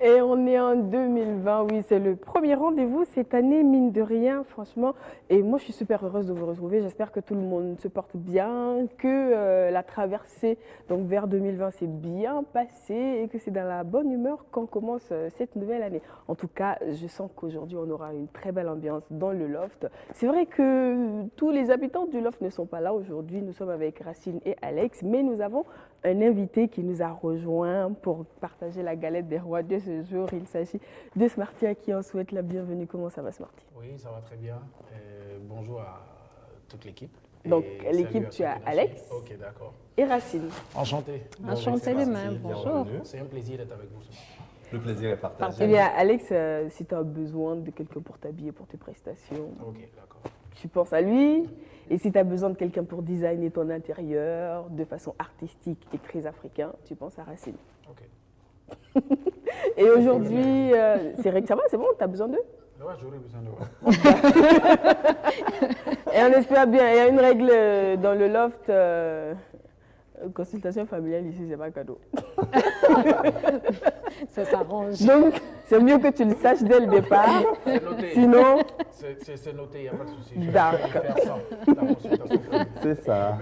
Et on est en 2020, oui, c'est le premier rendez-vous cette année, mine de rien, franchement. Et moi, je suis super heureuse de vous retrouver. J'espère que tout le monde se porte bien, que la traversée donc vers 2020 s'est bien passée et que c'est dans la bonne humeur qu'on commence cette nouvelle année. En tout cas, je sens qu'aujourd'hui, on aura une très belle ambiance dans le loft. C'est vrai que tous les habitants du loft ne sont pas là aujourd'hui. Nous sommes avec Racine et Alex, mais nous avons un invité qui nous a rejoint pour partager la galette des rois de ce jour. Il s'agit de Smarty à qui on souhaite la bienvenue. Comment ça va, Smarty? Oui, ça va très bien. Bonjour à toute l'équipe. Donc, l'équipe, tu as Alex ok, d'accord. et Racine. Enchanté. Enchanté les mains, bonjour. C'est un plaisir d'être avec vous ce soir. Le plaisir est partagé. Eh bien, Alex, si tu as besoin de quelqu'un pour t'habiller pour tes prestations, Ok, d'accord. tu penses à lui. Et si tu as besoin de quelqu'un pour designer ton intérieur de façon artistique et très africain, tu penses à Racine. Ok. Et aujourd'hui, c'est vrai que ça va, c'est bon, tu as besoin d'eux? Ouais, j'aurais besoin de vous. Et on espère bien. Il y a une règle dans le loft. Consultation familiale ici, c'est pas cadeau. Ça s'arrange. Donc, c'est mieux que tu le saches dès le départ. C'est noté. Sinon, C'est noté, il n'y a pas de souci. Je vais D'accord. faire ça. La consultation familiale. C'est ça.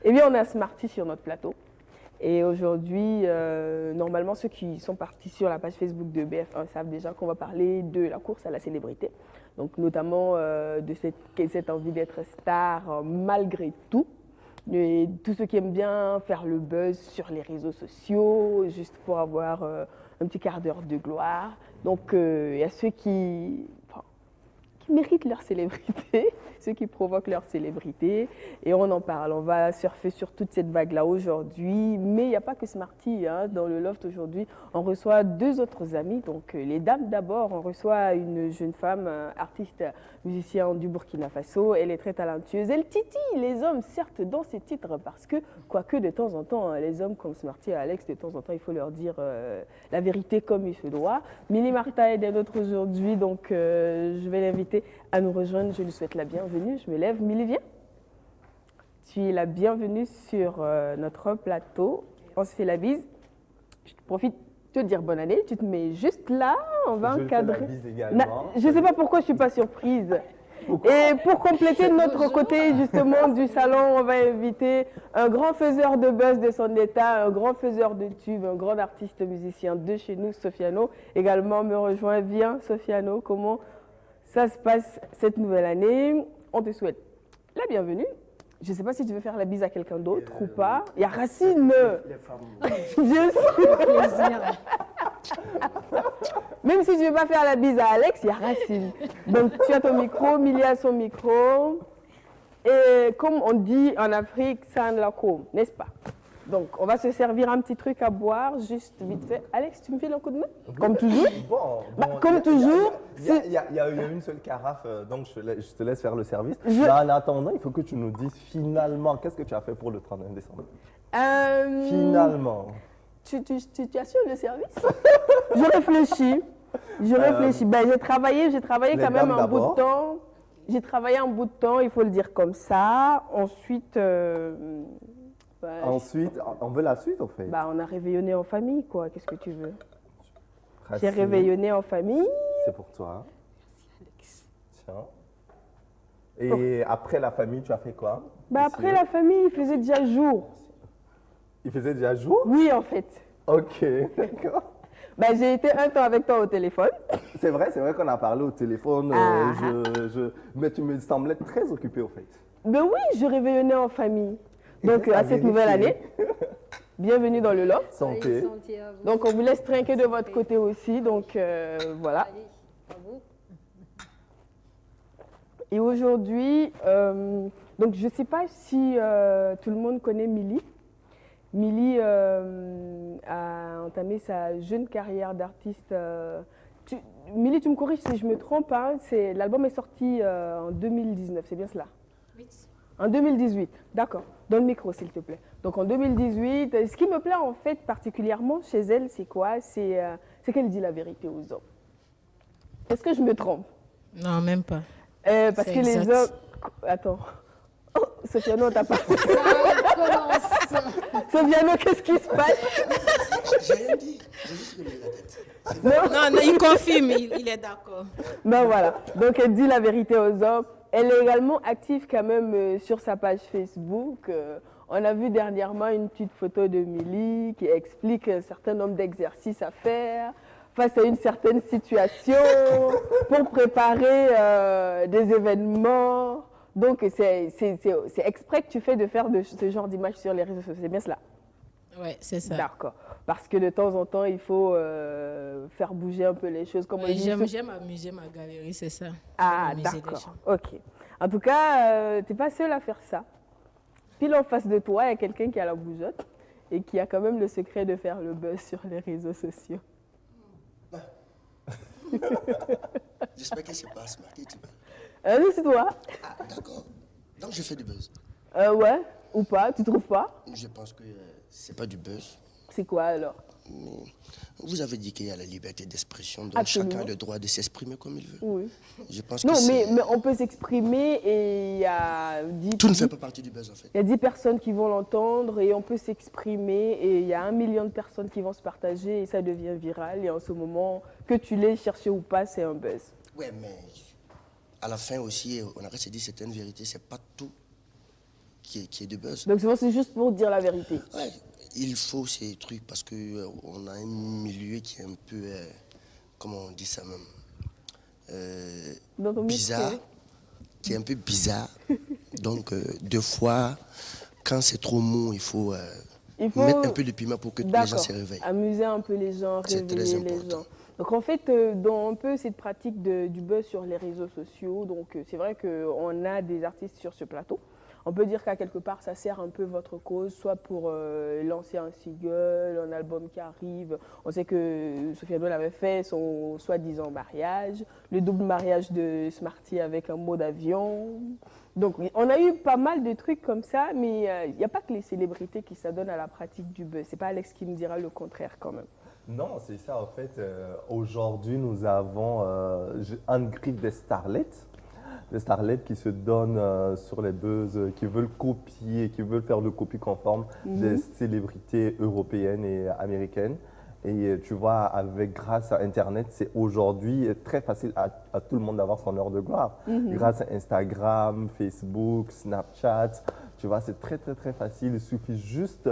eh bien, on a Smarty sur notre plateau. Et aujourd'hui, normalement, ceux qui sont partis sur la page Facebook de BF1 savent déjà qu'on va parler de la course à la célébrité. Donc, notamment de cette envie d'être star malgré tout. Et tous ceux qui aiment bien faire le buzz sur les réseaux sociaux, juste pour avoir un petit quart d'heure de gloire. Donc, il y a ceux qui méritent leur célébrité, ceux qui provoquent leur célébrité. Et on en parle. On va surfer sur toute cette vague-là aujourd'hui. Mais il n'y a pas que Smarty hein, dans le loft aujourd'hui. On reçoit deux autres amis. Donc, les dames d'abord. On reçoit une jeune femme, artiste, musicienne du Burkina Faso. Elle est très talentueuse. Elle titille les hommes, certes, dans ses titres. Parce que, quoique de temps en temps, les hommes comme Smarty et Alex, de temps en temps, il faut leur dire la vérité comme il se doit. Milly Martin est des nôtres aujourd'hui. Donc, je vais l'inviter à nous rejoindre. Je lui souhaite la bienvenue. Je me lève. Milly, viens. Tu es la bienvenue sur notre plateau. On se fait la bise. Je profite de te dire bonne année. Tu te mets juste là. On va encadrer. Je fais la bise également. Je ne sais pas pourquoi je ne suis pas surprise. Et pour compléter notre côté justement du salon, on va inviter un grand faiseur de buzz de son état, un grand faiseur de tubes, un grand artiste musicien de chez nous, Sofiano. Également me rejoint. Viens, Sofiano. Comment ça se passe cette nouvelle année? On te souhaite la bienvenue. Je ne sais pas si tu veux faire la bise à quelqu'un d'autre ou pas. Il y a Racine. Les femmes. Bien sûr. Plaisir. Même si tu ne veux pas faire la bise à Alex, il y a Racine. Donc tu as ton micro, Milly a son micro. Et comme on dit en Afrique, ça en la com, n'est-ce pas? Donc on va se servir un petit truc à boire, juste vite fait. Alex, tu me files un coup de main? Comme toujours. Comme toujours. Il y a une seule carafe, donc je te laisse faire le service. Mais en attendant, il faut que tu nous dises finalement, qu'est-ce que tu as fait pour le 31 décembre? Finalement. Tu assures le service? Je réfléchis. Ben, j'ai travaillé quand même un bout de temps. J'ai travaillé un bout de temps, il faut le dire comme ça. Ensuite, Ensuite, on veut la suite en fait. bah, on a réveillonné en famille, quoi. Qu'est-ce que tu veux? J'ai Racine, réveillonné en famille. c'est pour toi. Tiens. Et après la famille, tu as fait quoi? Bah, après la famille, il faisait déjà jour. Il faisait déjà jour? Oui, en fait. Ok, d'accord. Bah, j'ai été un temps avec toi au téléphone. C'est vrai qu'on a parlé au téléphone, mais tu me semblais très occupée au fait. Ben oui, je réveillonnais en famille. Donc, À à cette nouvelle année, vérifier. bienvenue dans le loft. Santé. Santé à vous. Donc, on vous laisse trinquer de votre côté aussi. Donc, voilà. Allez, à vous. Et aujourd'hui, donc je ne sais pas si tout le monde connaît Milly. Milly a entamé sa jeune carrière d'artiste. Milly, tu me corriges si je me trompe, hein, l'album est sorti en 2019, c'est bien cela? Oui. En 2018, d'accord. Donne le micro, s'il te plaît. Donc en 2018, ce qui me plaît en fait particulièrement chez elle, c'est quoi? C'est qu'elle dit la vérité aux hommes. Est-ce que je me trompe? Non, même pas. Parce C'est que les exact. hommes... Attends. Oh, Sofiano, t'as pas... Ça commence. Sofiano, qu'est-ce qui se passe? j'ai rien dit. J'ai juste levé la tête. Non, il confirme, il est d'accord. Ben voilà, donc elle dit la vérité aux hommes. Elle est également active quand même sur sa page Facebook. On a vu dernièrement une petite photo de Milly qui explique un certain nombre d'exercices à faire face à une certaine situation pour préparer des événements. Donc c'est exprès que tu fais de faire ce genre d'image sur les réseaux sociaux, c'est bien cela? Oui, c'est ça. D'accord. Parce que de temps en temps, il faut faire bouger un peu les choses. Comme j'aime amuser ma galerie, c'est ça. Ah, d'accord. Ok. En tout cas, tu n'es pas seule à faire ça. Pile en face de toi, il y a quelqu'un qui a la bougeotte et qui a quand même le secret de faire le buzz sur les réseaux sociaux. J'espère que c'est pas Smart qui tu Oui, c'est toi. Ah, d'accord. Donc je fais du buzz. Ouais, ou pas, tu trouves pas? Je pense que c'est pas du buzz. C'est quoi alors? Mais vous avez dit qu'il y a la liberté d'expression, donc Absolument. chacun a le droit de s'exprimer comme il veut. Oui. Je pense que Non, mais on peut s'exprimer et il y a 10... Tout ne fait pas partie du buzz en fait. Il y a 10 personnes qui vont l'entendre et on peut s'exprimer et il y a 1 million de personnes qui vont se partager et ça devient viral. Et en ce moment, que tu l'aies cherché ou pas, c'est un buzz. Ouais, mais à la fin aussi, on arrête de se dire certaines vérités, c'est pas tout qui est du buzz. Donc c'est juste pour dire la vérité. Ouais, il faut ces trucs parce que on a un milieu qui est un peu, comment on dit ça même, bizarre, qui est un peu bizarre. Donc deux fois, quand c'est trop mou, il faut mettre un peu de piment pour que les gens se réveillent. Amuser un peu les gens, réveiller les gens. Donc en fait, dans un peu cette pratique du buzz sur les réseaux sociaux, donc c'est vrai qu'on a des artistes sur ce plateau. On peut dire qu'à quelque part, ça sert un peu votre cause, soit pour lancer un single, un album qui arrive. On sait que Sophia Noël avait fait son soi-disant mariage, le double mariage de Smarty avec un mot d'avion. Donc on a eu pas mal de trucs comme ça, mais il n'y a pas que les célébrités qui s'adonnent à la pratique du buzz. C'est pas Alex qui me dira le contraire quand même. Non, c'est ça en fait. Aujourd'hui, nous avons un griffe des starlets. Des starlets qui se donnent sur les buzz, qui veulent copier, qui veulent faire le copie conforme des célébrités européennes et américaines. Et tu vois, grâce à Internet, c'est aujourd'hui très facile à tout le monde d'avoir son heure de gloire. Grâce à Instagram, Facebook, Snapchat, tu vois, c'est très, très, très facile. Il suffit juste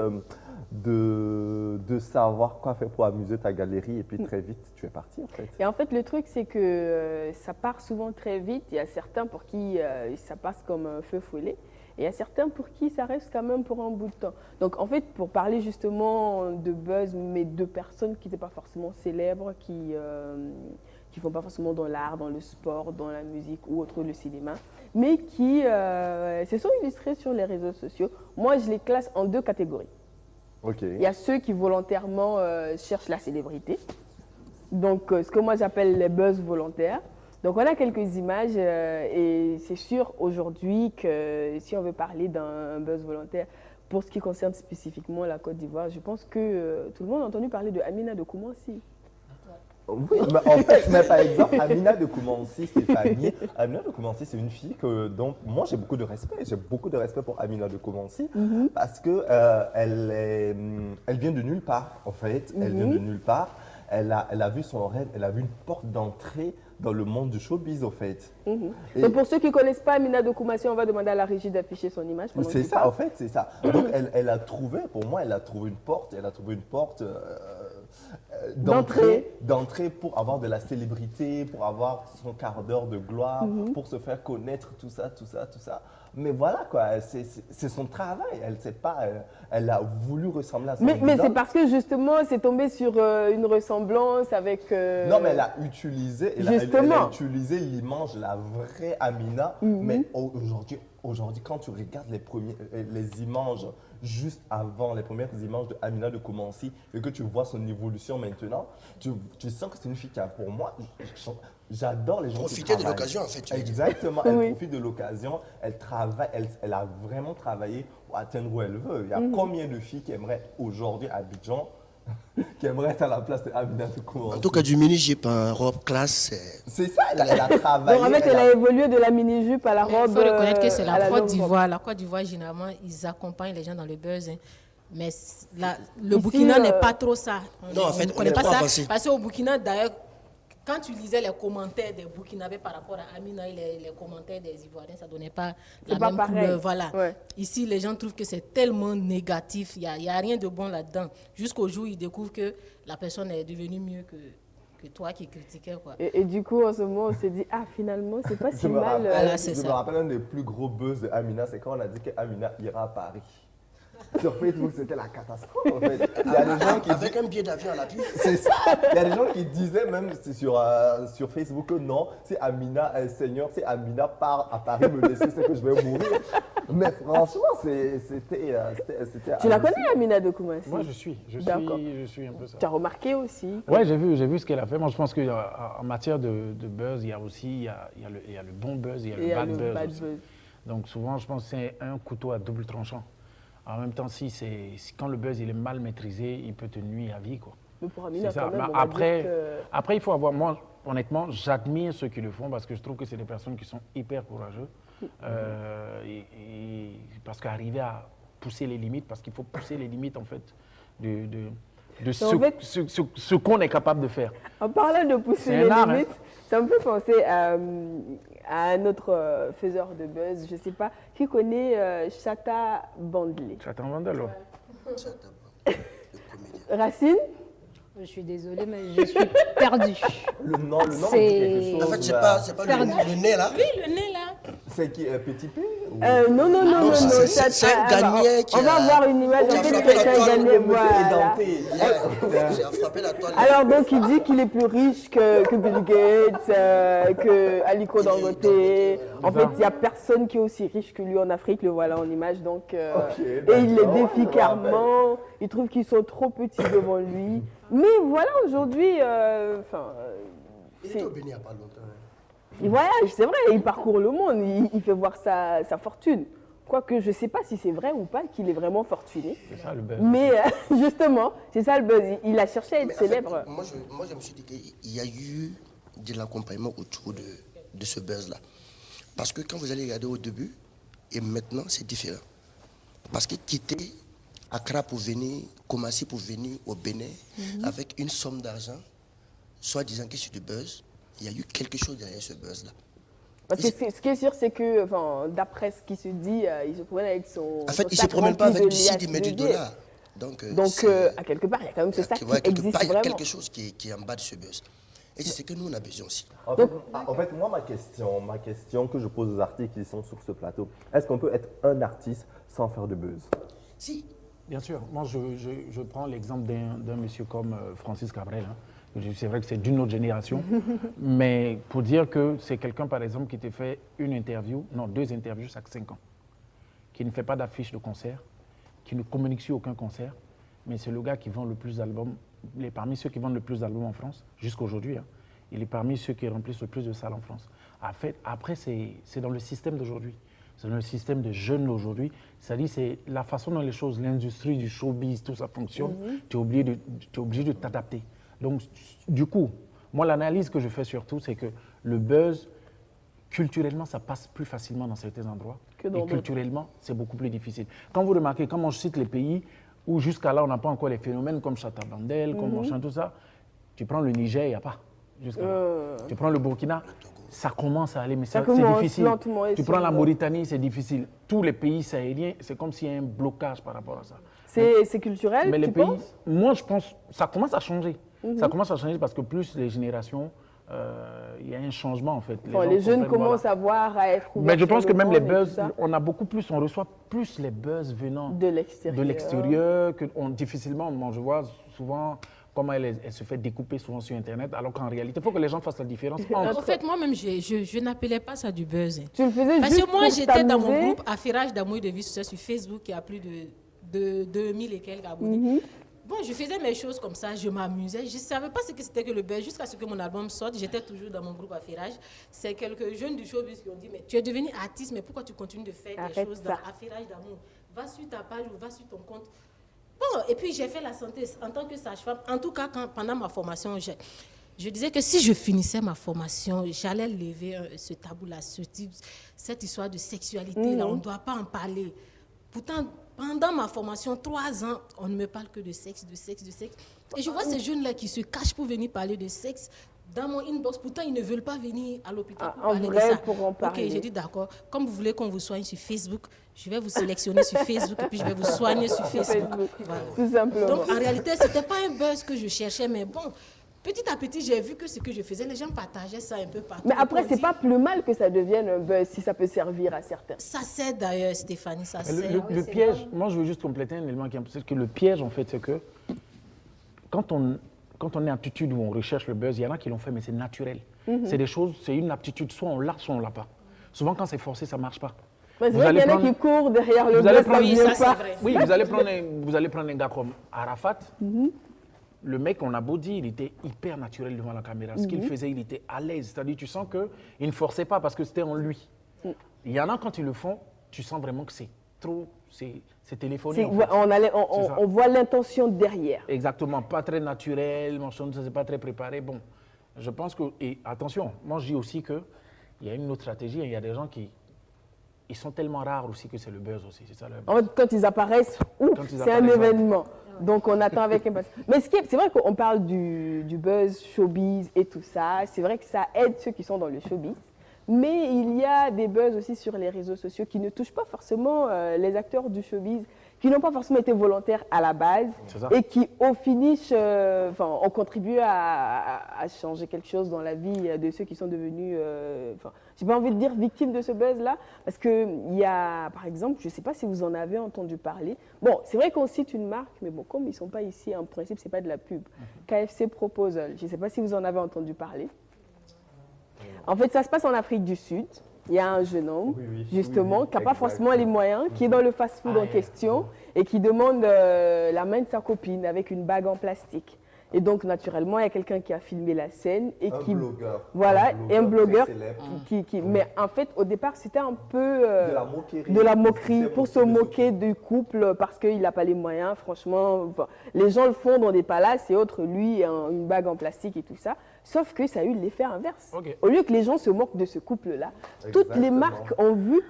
de savoir quoi faire pour amuser ta galerie et puis très vite, tu es parti en fait. Et en fait, le truc, c'est que ça part souvent très vite. Il y a certains pour qui ça passe comme un feu follet. Et il y a certains pour qui ça reste quand même pour un bout de temps. Donc en fait, pour parler justement de buzz, mais de personnes qui n'étaient pas forcément célèbres, qui ne font pas forcément dans l'art, dans le sport, dans la musique ou autre, le cinéma, mais qui se sont illustrés sur les réseaux sociaux. Moi, je les classe en 2 catégories. Okay. Il y a ceux qui volontairement cherchent la célébrité, donc ce que moi j'appelle les buzz volontaires. Donc on a quelques images et c'est sûr aujourd'hui que si on veut parler d'un buzz volontaire, pour ce qui concerne spécifiquement la Côte d'Ivoire, je pense que tout le monde a entendu parler de Amina de Koumansi. Oui, mais en fait, mais par exemple, Amina de Koumansi, Stéphanie, Amina de Koumansi, c'est une fille dont moi j'ai beaucoup de respect. J'ai beaucoup de respect pour Amina de Koumansi parce que elle vient de nulle part, en fait. Elle vient de nulle part. Elle a vu son rêve, elle a vu une porte d'entrée dans le monde du showbiz, en fait. Et donc pour ceux qui ne connaissent pas Amina de Koumansi, on va demander à la régie d'afficher son image. C'est ça, en fait, c'est ça. Donc elle a trouvé, pour moi, elle a trouvé une porte, d'entrée pour avoir de la célébrité, pour avoir son quart d'heure de gloire, pour se faire connaître, tout ça. Mais voilà quoi, c'est son travail. Elle sait pas, elle a voulu ressembler à son mais c'est parce que justement, c'est tombé sur une ressemblance avec. Non, mais elle a utilisé l'image, la vraie Amina. Mais aujourd'hui, quand tu regardes les images juste avant, les premières images de Amina de Koumansi et que tu vois son évolution maintenant, tu sens que c'est une fille qui a, pour moi, j'adore les gens qui travaillent. Profiter de l'occasion, en fait. Tu Exactement, elle profite de l'occasion, elle travaille, elle a vraiment travaillé pour atteindre où elle veut. Il y a combien de filles qui aimeraient aujourd'hui à Abidjan qui aimerait être à la place de Amina de Koumansi. En tout cas, du mini-jupe en robe classe. C'est ça, elle a travaillé. Donc en fait, elle a évolué de la mini-jupe à la robe. Il faut reconnaître que c'est la Côte d'Ivoire. La Côte d'Ivoire, généralement, ils accompagnent les gens dans le buzz. Mais le Burkina n'est pas trop ça. Non, en fait, on ne on connaît n'est pas pas ça. avancé. Parce qu'au Burkina, d'ailleurs, quand tu lisais les commentaires des Burkinabés par rapport à Amina et les commentaires des Ivoiriens, ça ne donnait pas la pas même pareil. couleur. Voilà. Ouais. Ici, les gens trouvent que c'est tellement négatif. Il n'y a rien de bon là-dedans. Jusqu'au jour où ils découvrent que la personne est devenue mieux que toi qui critiquais. Quoi. Et du coup, en ce moment, on s'est dit, finalement, c'est pas si mal. Voilà, c'est Je ça. me rappelle un des plus gros buzz de Amina, c'est quand on a dit qu'Amina ira à Paris. Sur Facebook, c'était la catastrophe en fait. Il y a des gens qui Avec un billet d'avion à l'appui. C'est ça. Il y a des gens qui disaient même sur Facebook que non, si Amina est Seigneur, si Amina part à Paris me laisser, c'est que je vais mourir. Mais franchement, c'était. Tu la connais, Amina de Koumassi? Moi, je suis un peu ça. Tu as remarqué aussi? Ouais, j'ai vu ce qu'elle a fait. Moi, je pense qu'en matière de buzz, il y a aussi il y a le bon buzz, il y a le bad buzz. Aussi. Donc souvent, je pense que c'est un couteau à double tranchant. En même temps, quand le buzz il est mal maîtrisé, il peut te nuire à vie, quoi. Mais pour Amina, quand même, après, il faut avoir... Moi, honnêtement, j'admire ceux qui le font parce que je trouve que c'est des personnes qui sont hyper courageux. Parce qu'arriver à pousser les limites, parce qu'il faut pousser les limites, en fait, de ce qu'on est capable de faire. En parlant de pousser les limites, ça me fait penser à un autre faiseur de buzz, je ne sais pas, qui connaît Chata Bandlé. Chata Bandlé, Racine? Je suis désolée, mais je suis perdue. Le nom c'est quelque chose. En fait, c'est pas le nez là. Oui, le nez là. C'est qui Petit P Non. C'est un Ghanéen qui on va voir une image. En fait, c'est un Ghanéen. Voilà. J'ai frappé la toile. Alors, donc, il dit qu'il est plus riche que Bill Gates, que Aliko Dangote. En fait, il n'y a personne qui est aussi riche que lui en Afrique. Le voilà en image. Donc, et il les défie carrément. Il trouve qu'ils sont trop petits devant lui. Mais voilà, aujourd'hui, il est au Bénin il n'y a pas longtemps. Il voyage, c'est vrai, il parcourt le monde, il fait voir sa fortune. Quoique je ne sais pas si c'est vrai ou pas qu'il est vraiment fortuné. C'est ça le buzz. Mais justement, c'est ça le buzz. Il a cherché à être célèbre. Moi, je me suis dit qu'il y a eu de l'accompagnement autour de ce buzz-là. Parce que quand vous allez regarder au début, et maintenant, c'est différent. Parce que quitter Accra pour venir, Koumassi pour venir au Bénin, avec une somme d'argent, soit disant que c'est du buzz, il y a eu quelque chose derrière ce buzz-là. Parce que ce qui est sûr, c'est que, d'après ce qui se dit, il se promène avec son. En fait, il ne se promène pas avec du CID, mais du dollar. Donc à quelque part, il y a quand même ce sac qui existe il y a vraiment. quelque chose qui est en bas de ce buzz. Et c'est ce que nous, on a besoin aussi. En fait, moi, ma question que je pose aux artistes qui sont sur ce plateau, est-ce qu'on peut être un artiste sans faire de buzz? Si. Bien sûr. Moi, je prends l'exemple d'un monsieur comme Francis Cabrel. C'est vrai que c'est d'une autre génération, mais pour dire que c'est quelqu'un, par exemple, qui te fait deux interviews chaque 5 ans, qui ne fait pas d'affiche de concert, qui ne communique sur aucun concert, mais c'est le gars qui vend le plus d'albums, il est parmi ceux qui vendent le plus d'albums en France, jusqu'à aujourd'hui. Il est parmi ceux qui remplissent le plus de salles en France. Après, c'est dans le système d'aujourd'hui. C'est dans le système de jeunes aujourd'hui. C'est-à-dire, c'est la façon dont les choses, l'industrie du showbiz, tout ça fonctionne. Tu es obligé de t'adapter. Donc, du coup, moi, l'analyse que je fais surtout, c'est que le buzz, culturellement, ça passe plus facilement dans certains endroits. Et culturellement, c'est beaucoup plus difficile. Quand vous remarquez, quand je cite les pays où jusqu'à là, on n'a pas encore les phénomènes comme Chata Bandel, comme on chante tout ça, tu prends le Niger, il n'y a pas. Tu prends le Burkina, ça commence à aller, mais c'est difficile. Tu prends la Mauritanie, c'est difficile. Tous les pays sahéliens, c'est comme s'il y a un blocage par rapport à ça. C'est culturel, mais tu penses? Moi, je pense que ça commence à changer. Ça commence à changer parce que plus les générations, il y a un changement en fait. Les jeunes commencent à voir, à être ouverts. Mais je pense que même les buzz, on reçoit plus les buzz venant de l'extérieur. Difficilement, moi je vois souvent comment elle se fait découper souvent sur Internet, alors qu'en réalité, il faut que les gens fassent la différence. En fait, moi-même, je n'appelais pas ça du buzz. Tu le faisais parce juste que moi, pour j'étais dans t'amuser. mon groupe Affairage d'amour et de vie sur Facebook, qui a plus de 2000 et quelques abonnés. Bon, je faisais mes choses comme ça, je m'amusais. Je ne savais pas ce que c'était que le buzz. Jusqu'à ce que mon album sorte, j'étais toujours dans mon groupe Affairage. C'est quelques jeunes du showbiz qui ont dit, mais tu es devenu artiste, mais pourquoi tu continues de faire des choses dans Affairage d'amour? Va sur ta page ou va sur ton compte. Bon, et puis j'ai fait la santé en tant que sage-femme. En tout cas, pendant ma formation, je disais que si je finissais ma formation, j'allais lever ce tabou-là, cette histoire de sexualité-là. On ne doit pas en parler. Pourtant, Pendant ma formation, 3 ans, on ne me parle que de sexe, de sexe, de sexe. Et je vois ces jeunes-là qui se cachent pour venir parler de sexe dans mon inbox. Pourtant, ils ne veulent pas venir à l'hôpital pour En parler vrai, de ça. pour en parler. Ok, j'ai dit d'accord. Comme vous voulez qu'on vous soigne sur Facebook, je vais vous sélectionner sur Facebook et puis je vais vous soigner sur Facebook. Voilà. Tout simplement. Donc, en réalité, ce n'était pas un buzz que je cherchais, mais bon, petit à petit, j'ai vu que ce que je faisais, les gens partageaient ça un peu partout. Mais après, Et on c'est dit, pas plus mal que ça devienne un buzz si ça peut servir à certains. Ça sert d'ailleurs, Stéphanie, ça Le, sert. le piège, moi je veux juste compléter un élément qui est important, c'est que le piège en fait, c'est que quand on est en aptitude où on recherche le buzz, il y en a qui l'ont fait, mais c'est naturel. C'est des choses, c'est une aptitude, soit on l'a, soit on l'a pas. Souvent quand c'est forcé, ça marche pas. Mais c'est Vous vrai qu'il y allez en a prendre- qui courent derrière le vous allez buzz, prendre- ça Oui, vient ça c'est pas. vrai. Oui, vous allez prendre un gars comme Arafat. Le mec, on a beau dire, il était hyper naturel devant la caméra. Ce qu'il faisait, il était à l'aise. C'est-à-dire, tu sens qu'il ne forçait pas parce que c'était en lui. Il y en a, quand ils le font, tu sens vraiment que c'est trop, c'est téléphoné. en fait. C'est ça. On voit l'intention derrière. Exactement, pas très naturel, machin, ça c'est pas très préparé. Bon, je pense que, et attention, moi je dis aussi qu'il y a une autre stratégie, il y a des gens qui ils sont tellement rares aussi que c'est le buzz aussi, c'est ça le En fait, quand ils apparaissent, Quand ils c'est un apparaissent, événement. Donc, on attend avec impatience. Mais c'est vrai qu'on parle du buzz, showbiz et tout ça. C'est vrai que ça aide ceux qui sont dans le showbiz. Mais il y a des buzz aussi sur les réseaux sociaux qui ne touchent pas forcément les acteurs du showbiz, qui n'ont pas forcément été volontaires à la base C'est ça. et qui, au finish, ont contribué à changer quelque chose dans la vie de ceux qui sont devenus, j'ai pas envie de dire victimes de ce buzz-là, parce qu'il y a, par exemple, je ne sais pas si vous en avez entendu parler. Bon, c'est vrai qu'on cite une marque, mais bon, comme ils ne sont pas ici, en principe, ce n'est pas de la pub. KFC Proposal, je ne sais pas si vous en avez entendu parler. En fait, ça se passe en Afrique du Sud. Il y a un jeune homme, justement, qui n'a pas forcément les moyens, qui est dans le fast-food en question et qui demande la main de sa copine avec une bague en plastique. Et donc, naturellement, il y a quelqu'un qui a filmé la scène et qui... blogueur. Voilà, et un blogueur très célèbre. Mais en fait, au départ, c'était un peu De la moquerie. de la moquerie C'est pour se de ce moquer du couple parce qu'il n'a pas les moyens. Franchement, enfin, les gens le font dans des palaces et autres, lui, une bague en plastique et tout ça. Sauf que ça a eu l'effet inverse. Ok. Au lieu que les gens se moquent de ce couple-là, toutes les Exactement. marques ont vu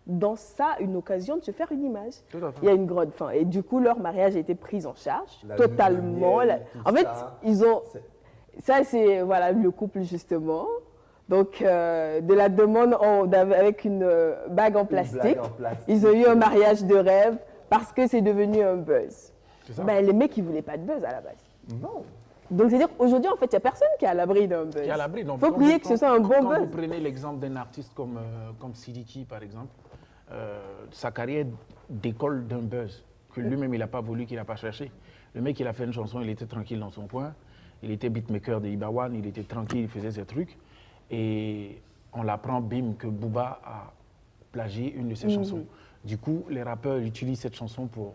dans ça une occasion de se faire une image. Tout à fait. Il y a une grande fin. Et du coup, leur mariage a été pris en charge La totalement. lune de miel, tout En fait, ça. ils ont... C'est- Ça, c'est voilà, le couple, justement. Donc, de la demande avec une bague en plastique. blague en plastique. Ils ont eu un mariage de rêve parce que c'est devenu un buzz. C'est ça. Ben, les mecs, ils ne voulaient pas de buzz à la base. Non. Donc, c'est-à-dire qu'aujourd'hui, en fait, il n'y a personne qui est à l'abri d'un buzz. Qui est à l'abri. Donc, Il faut quand prier vous- que ce soit un bon quand buzz. vous prenez l'exemple d'un artiste comme Sidiki, par exemple, sa carrière décolle d'un buzz que lui-même, il n'a pas voulu, qu'il n'a pas cherché. Le mec, il a fait une chanson, il était tranquille dans son coin. Il était beatmaker de Ibawan, il était tranquille, il faisait ses trucs. Et on l'apprend, bim, que Booba a plagié une de ses chansons. Du coup, les rappeurs utilisent cette chanson pour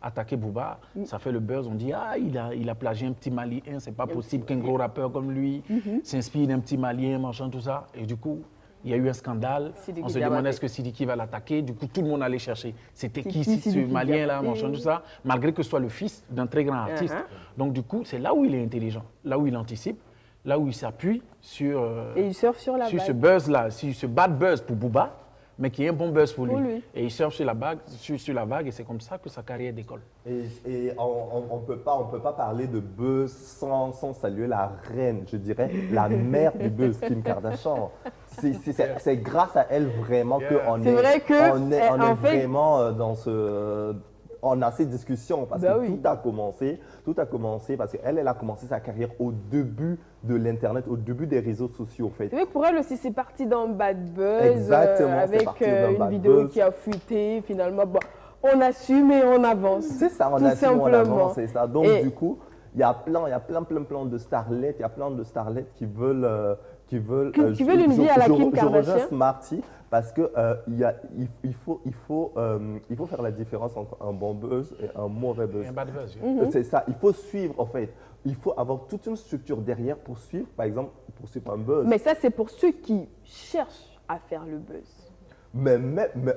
attaquer Booba. Ça fait le buzz, on dit, ah, il a plagié un petit Malien, c'est pas possible qu'un gros rappeur comme lui s'inspire d'un petit Malien, machin, tout ça. Et du coup, il y a eu un scandale. Sidiki On se Diabaté. demandait est-ce que Sidiki va l'attaquer. Du coup, tout le monde allait chercher. C'était C'est qui qui ce Sidiki Malien-là, Diabaté? machin, tout ça, malgré que ce soit le fils d'un très grand artiste. Donc, du coup, c'est là où il est intelligent, là où il anticipe, là où il s'appuie sur, Et ils surfent sur la sur ce bague. buzz-là, sur ce bad buzz pour Booba, mais qui est un bon buzz pour lui. Pour lui. Et il surfe sur la vague, et c'est comme ça que sa carrière décolle. Et on peut pas parler de buzz sans saluer la reine, je dirais, la mère du buzz, Kim Kardashian. C'est grâce à elle vraiment qu'on C'est vrai que, on est en fait- vraiment dans ce... On a ces discussions parce Bah que oui. tout a commencé parce qu'elle a commencé sa carrière au début de l'Internet, au début des réseaux sociaux en fait. C'est vrai que pour elle aussi, c'est parti dans Bad Buzz, Exactement, c'est avec parti dans une Bad vidéo Buzz. qui a fuité. Finalement, bon, on assume et on avance. C'est ça, on Tout a dit, on simplement. avance, c'est ça. Donc, Et- du coup, il y a plein de starlets, il y a plein de starlets qui veulent Qui veulent une vie à la Kim Je rejoins Kardashian. Smarty parce que il faut faire la différence entre un bon buzz et un mauvais buzz. Et un bad buzz. oui. Mhm. C'est ça, il faut suivre en fait. Il faut avoir toute une structure derrière pour suivre, par exemple, pour suivre un buzz. Mais ça, c'est pour ceux qui cherchent à faire le buzz. Mais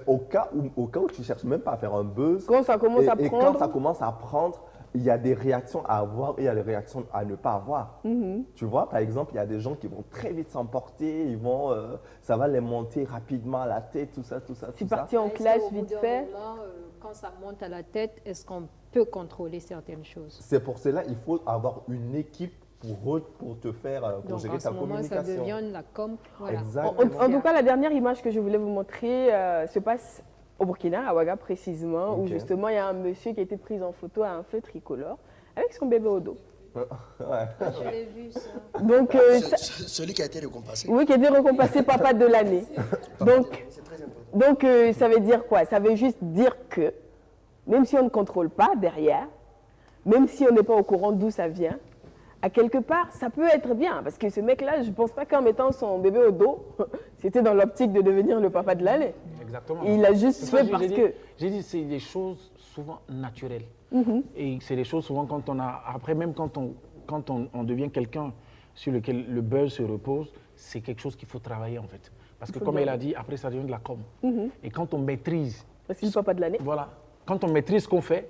au cas où tu cherches même pas à faire un buzz, Quand ça commence à et quand prendre- ça commence à prendre, il y a des réactions à avoir et il y a des réactions à ne pas avoir. Mhm. Tu vois, par exemple, il y a des gens qui vont très vite s'emporter, ça va les monter rapidement à la tête, tout ça. C'est tout ça. parti en Est-ce clash qu'au bout vite d'un fait. moment, quand ça monte à la tête, est-ce qu'on peut contrôler certaines choses? C'est pour cela il faut avoir une équipe pour te faire, pour Donc gérer en ce ta moment, ça communication. devient la com. Voilà. Exactement. En tout cas, la dernière image que je voulais vous montrer se passe au Burkina, à Ouaga précisément, où Ok. justement il y a un monsieur qui a été pris en photo à un feu tricolore avec son bébé au dos. Ouais. Ah, je l'ai vu, ça. Donc, Celui qui a été récompensé. oui, qui a été récompensé papa de l'année. Donc, C'est très important. donc ça veut dire quoi? Ça veut juste dire que, même si on ne contrôle pas derrière, même si on n'est pas au courant d'où ça vient, à quelque part, ça peut être bien. Parce que ce mec-là, je ne pense pas qu'en mettant son bébé au dos, c'était dans l'optique de devenir le papa de l'année. Exactement. Il a juste C'est ça fait que parce j'ai dit. que... J'ai dit, c'est des choses souvent naturelles. Et c'est des choses souvent quand on a. Après, même quand on devient quelqu'un sur lequel le buzz se repose, c'est quelque chose qu'il faut travailler en fait. Parce que comme elle a dit, après ça devient de la com. Et quand on maîtrise, C'est le papa de l'année. voilà, quand on maîtrise ce qu'on fait,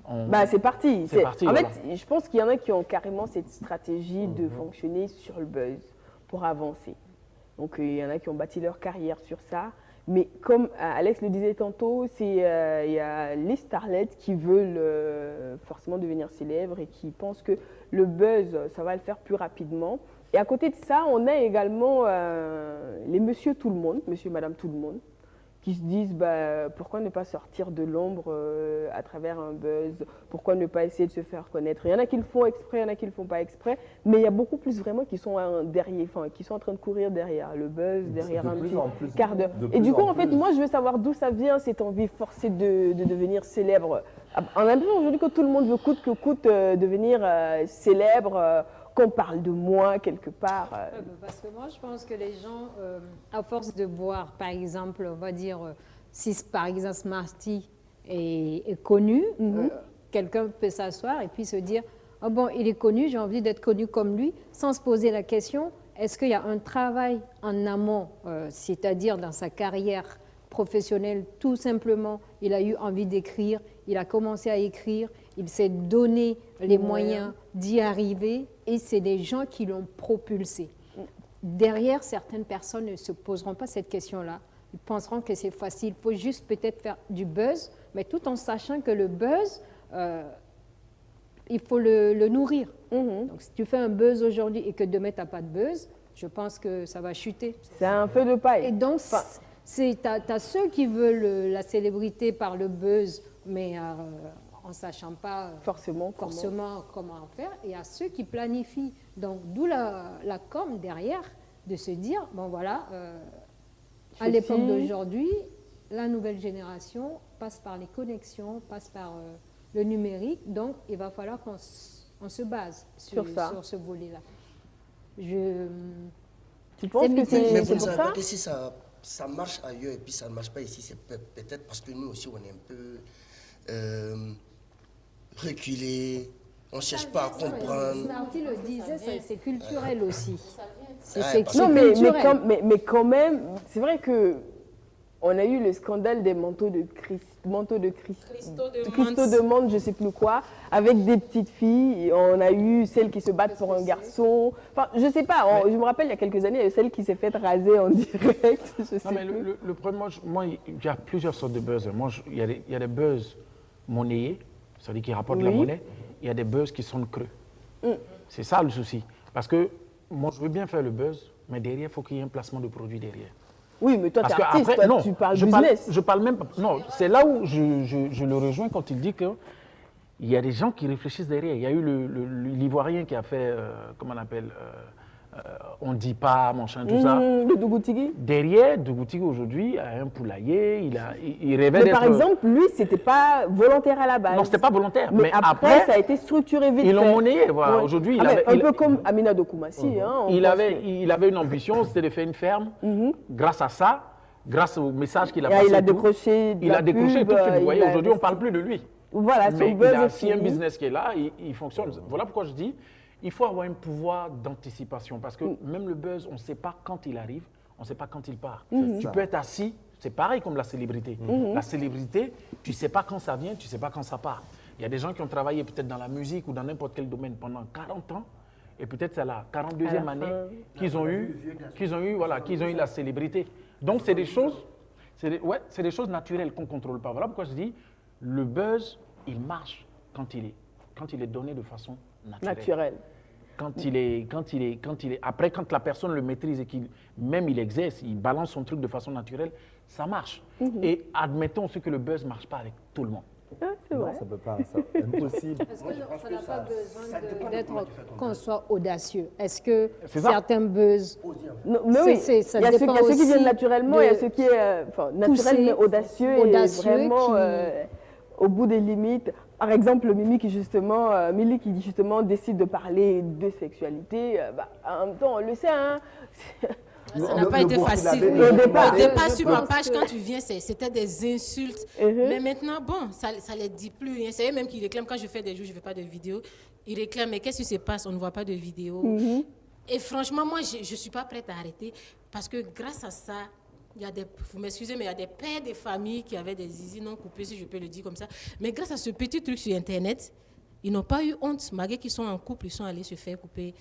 on. Bah, c'est parti. C'est parti, En voilà. fait, je pense qu'il y en a qui ont carrément cette stratégie de fonctionner sur le buzz pour avancer. Donc, il y en a qui ont bâti leur carrière sur ça. Mais comme Alex le disait tantôt, il y a les starlets qui veulent forcément devenir célèbres et qui pensent que le buzz, ça va le faire plus rapidement. Et à côté de ça, on a également les monsieur tout le monde, monsieur et madame tout le monde, qui se disent bah, pourquoi ne pas sortir de l'ombre à travers un buzz, pourquoi ne pas essayer de se faire connaître. Il y en a qui le font exprès, il y en a qui ne le font pas exprès, mais il y a beaucoup plus vraiment qui sont derrière, enfin, qui sont en train de courir derrière le buzz, derrière de un plus petit en plus. quart d'heure. De Et plus du coup, en en fait, plus. moi, je veux savoir d'où ça vient, cette envie forcée de devenir célèbre. On a l'impression aujourd'hui que tout le monde veut coûte que coûte devenir célèbre, qu'on parle de moi quelque part. Parce que moi, je pense que les gens, à force de boire, par exemple, on va dire, si par exemple Smarty est connu, quelqu'un peut s'asseoir et puis se dire, oh bon, il est connu, j'ai envie d'être connu comme lui, sans se poser la question, est-ce qu'il y a un travail en amont, c'est-à-dire dans sa carrière professionnelle, tout simplement, il a eu envie d'écrire, il a commencé à écrire, il s'est donné les moyens d'y arriver et c'est des gens qui l'ont propulsé. Derrière, certaines personnes ne se poseront pas cette question-là. Ils penseront que c'est facile. Il faut juste peut-être faire du buzz, mais tout en sachant que le buzz, il faut le nourrir. Donc, si tu fais un buzz aujourd'hui et que demain, tu n'as pas de buzz, je pense que ça va chuter. C'est un feu de paille. Et donc, tu as ceux qui veulent la célébrité par le buzz, mais en ne sachant pas Forcément. comment faire, et à ceux qui planifient. Donc, d'où la com derrière, de se dire, bon voilà, à l'époque d'aujourd'hui, la nouvelle génération passe par les connexions, passe par le numérique, donc il va falloir qu'on se base sur ce volet-là. Tu penses que Mais c'est vous ne pour savez ça pas que si ça marche ailleurs et puis ça ne marche pas ici, c'est peut-être parce que nous aussi, on est un peu reculés, on ne cherche pas à comprendre. Smarty le disait, c'est culturel aussi. Ouais, parce Non, culturel. mais quand même, c'est vrai que on a eu le scandale des manteaux de cristaux de menthe, je sais plus quoi, avec des petites filles. On a eu celles qui se battent pour un garçon. Enfin, je sais pas. Je me rappelle il y a quelques années, il y a celle qui s'est faite raser en direct. Je sais Non, mais plus. le problème, moi, il y a plusieurs sortes de buzz. Moi, il y a des buzz monnayés, c'est-à-dire qui rapportent la Oui. monnaie. Il y a des buzz qui sont creux. C'est ça le souci. Parce que moi, je veux bien faire le buzz, mais derrière, il faut qu'il y ait un placement de produit derrière. Oui, mais toi, tu es Parce que artiste, après, toi, non, tu parles je business. je parle même pas. Non, c'est là où je le rejoins quand il dit qu'il y a des gens qui réfléchissent derrière. Il y a eu l'Ivoirien qui a fait, comment on appelle, on ne dit pas, machin, tout ça. Le Dougoutigui. Derrière, Dougoutigui aujourd'hui a un poulailler, il rêvait Mais d'être. par exemple, lui, c'était pas volontaire à la base. Non, c'était pas volontaire. Mais après, ça a été structuré vite. ils l'ont fait. monnayé. Voilà. Ouais. Aujourd'hui, Un peu comme Amina Dokoumassi. Hein, on il pense avait une ambition, c'était de faire une ferme. Grâce à ça, grâce au message qu'il a Et passé. il a et tout, décroché de il la a décroché pub, tout de suite. Vous il voyez, a aujourd'hui, on ne investi. parle plus de lui. Voilà, Mais son il buzz a est aussi un fini. business qui est là, il fonctionne. Voilà pourquoi je dis, il faut avoir un pouvoir d'anticipation. Parce que même le buzz, on ne sait pas quand il arrive, on ne sait pas quand il part. Tu peux être assis, c'est pareil comme la célébrité. La célébrité, tu ne sais pas quand ça vient, tu ne sais pas quand ça part. Il y a des gens qui ont travaillé peut-être dans la musique ou dans n'importe quel domaine pendant 40 ans, et peut-être c'est la 42e année qu'ils ont eu la célébrité. Donc c'est des choses c'est des choses naturelles qu'on ne contrôle pas. Voilà pourquoi je dis, le buzz, il marche quand il est donné de façon naturelle. Après, quand la personne le maîtrise et même il exerce, il balance son truc de façon naturelle, ça marche. Et admettons aussi que le buzz ne marche pas avec tout le monde. Ah, c'est Non, vrai. ça ne peut pas, c'est impossible. Est-ce que ça n'a pas besoin d'être qu'on soit audacieux? Est-ce que C'est ça. certains buzz, Non, mais oui, ça il y a ceux dépend qui viennent aussi naturellement, il y a de ceux qui est naturel mais audacieux et vraiment au bout des limites. Par exemple, Mimi qui justement décide de parler de sexualité, en même temps on le sait, hein, Ça n'a pas été facile. Au départ, Sur ma page, quand tu viens, c'était des insultes. Mais maintenant, bon, ça ne les dit plus rien. C'est eux même qui réclament. Quand je fais des jours, je ne fais pas de vidéo. Ils réclament, mais qu'est-ce qui se passe? On ne voit pas de vidéo. Et franchement, moi, je ne suis pas prête à arrêter. Parce que grâce à ça, vous m'excusez, mais il y a des pères de famille qui avaient des zizi non coupés, si je peux le dire comme ça. Mais grâce à ce petit truc sur Internet, ils n'ont pas eu honte. Malgré qu'ils sont en couple, ils sont allés se faire couper.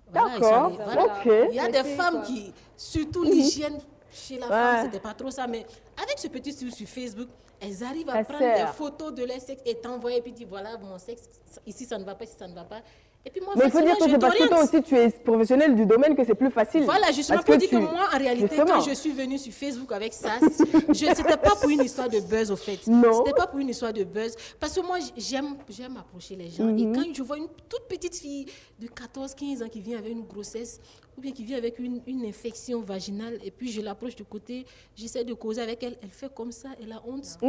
Voilà, d'accord, ok. il y a des femmes qui, surtout l'hygiène chez la femme, c'était pas trop ça, mais avec ce petit truc sur Facebook, elles arrivent à prendre des photos de leur sexe et t'envoyer et puis dire voilà mon sexe, ici ça ne va pas, ici ça ne va pas. Et puis moi, Mais il faut dire que c'est parce que toi aussi tu es professionnel du domaine que c'est plus facile. Voilà, justement, pour dire que moi, en réalité, quand je suis venue sur Facebook avec ça, c'était pas pour une histoire de buzz, au fait. Non. C'était pas pour une histoire de buzz. Parce que moi, j'aime approcher les gens. Et quand je vois une toute petite fille de 14-15 ans qui vient avec une grossesse, ou bien qui vient avec une infection vaginale, et puis je l'approche du côté, j'essaie de causer avec elle, elle fait comme ça, elle a honte.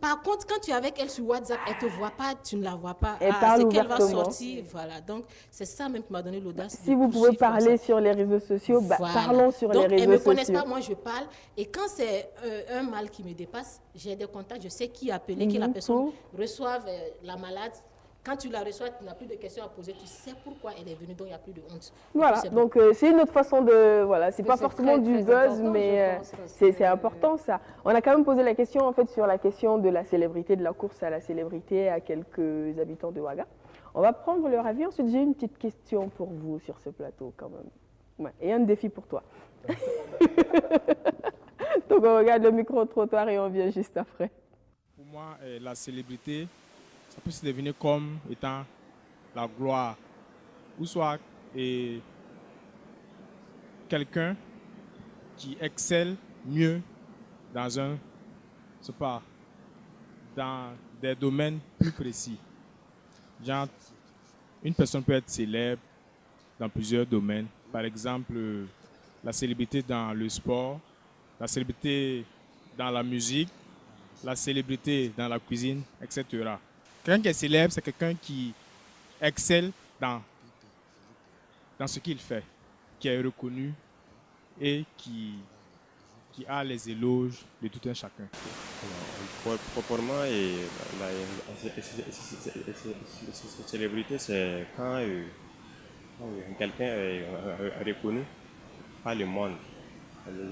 Par contre, quand tu es avec elle sur WhatsApp, elle ne te voit pas, tu ne la vois pas. Elle parle c'est qu'elle va ouvertement. sortir. Voilà. Donc, c'est ça même qui m'a donné l'audace. Si vous pouvez parler sur les réseaux sociaux, parlons sur les réseaux sociaux. Donc, elles ne me connaissent pas, moi je parle. Et quand c'est un mal qui me dépasse, j'ai des contacts, je sais qui appeler, qui la personne reçoive la malade. Quand tu la reçois, tu n'as plus de questions à poser, tu sais pourquoi elle est venue, donc il n'y a plus de honte. Voilà, donc c'est une autre façon de... Voilà, c'est pas forcément du buzz, mais c'est important ça. On a quand même posé la question en fait sur la question de la célébrité, de la course à la célébrité à quelques habitants de Ouaga. On va prendre leur avis. Ensuite, j'ai une petite question pour vous sur ce plateau quand même. Ouais, et un défi pour toi. Donc on regarde le micro-trottoir et on vient juste après. Pour moi, la célébrité, ça peut se devenir comme étant la gloire. Ou soit quelqu'un qui excelle mieux dans dans des domaines plus précis. Genre, une personne peut être célèbre dans plusieurs domaines. Par exemple, la célébrité dans le sport, la célébrité dans la musique, la célébrité dans la cuisine, etc. Quelqu'un qui est célèbre, c'est quelqu'un qui excelle dans ce qu'il fait, qui est reconnu et qui a les éloges de tout un chacun. Pour moi, la célébrité, c'est quand quelqu'un est reconnu par le monde.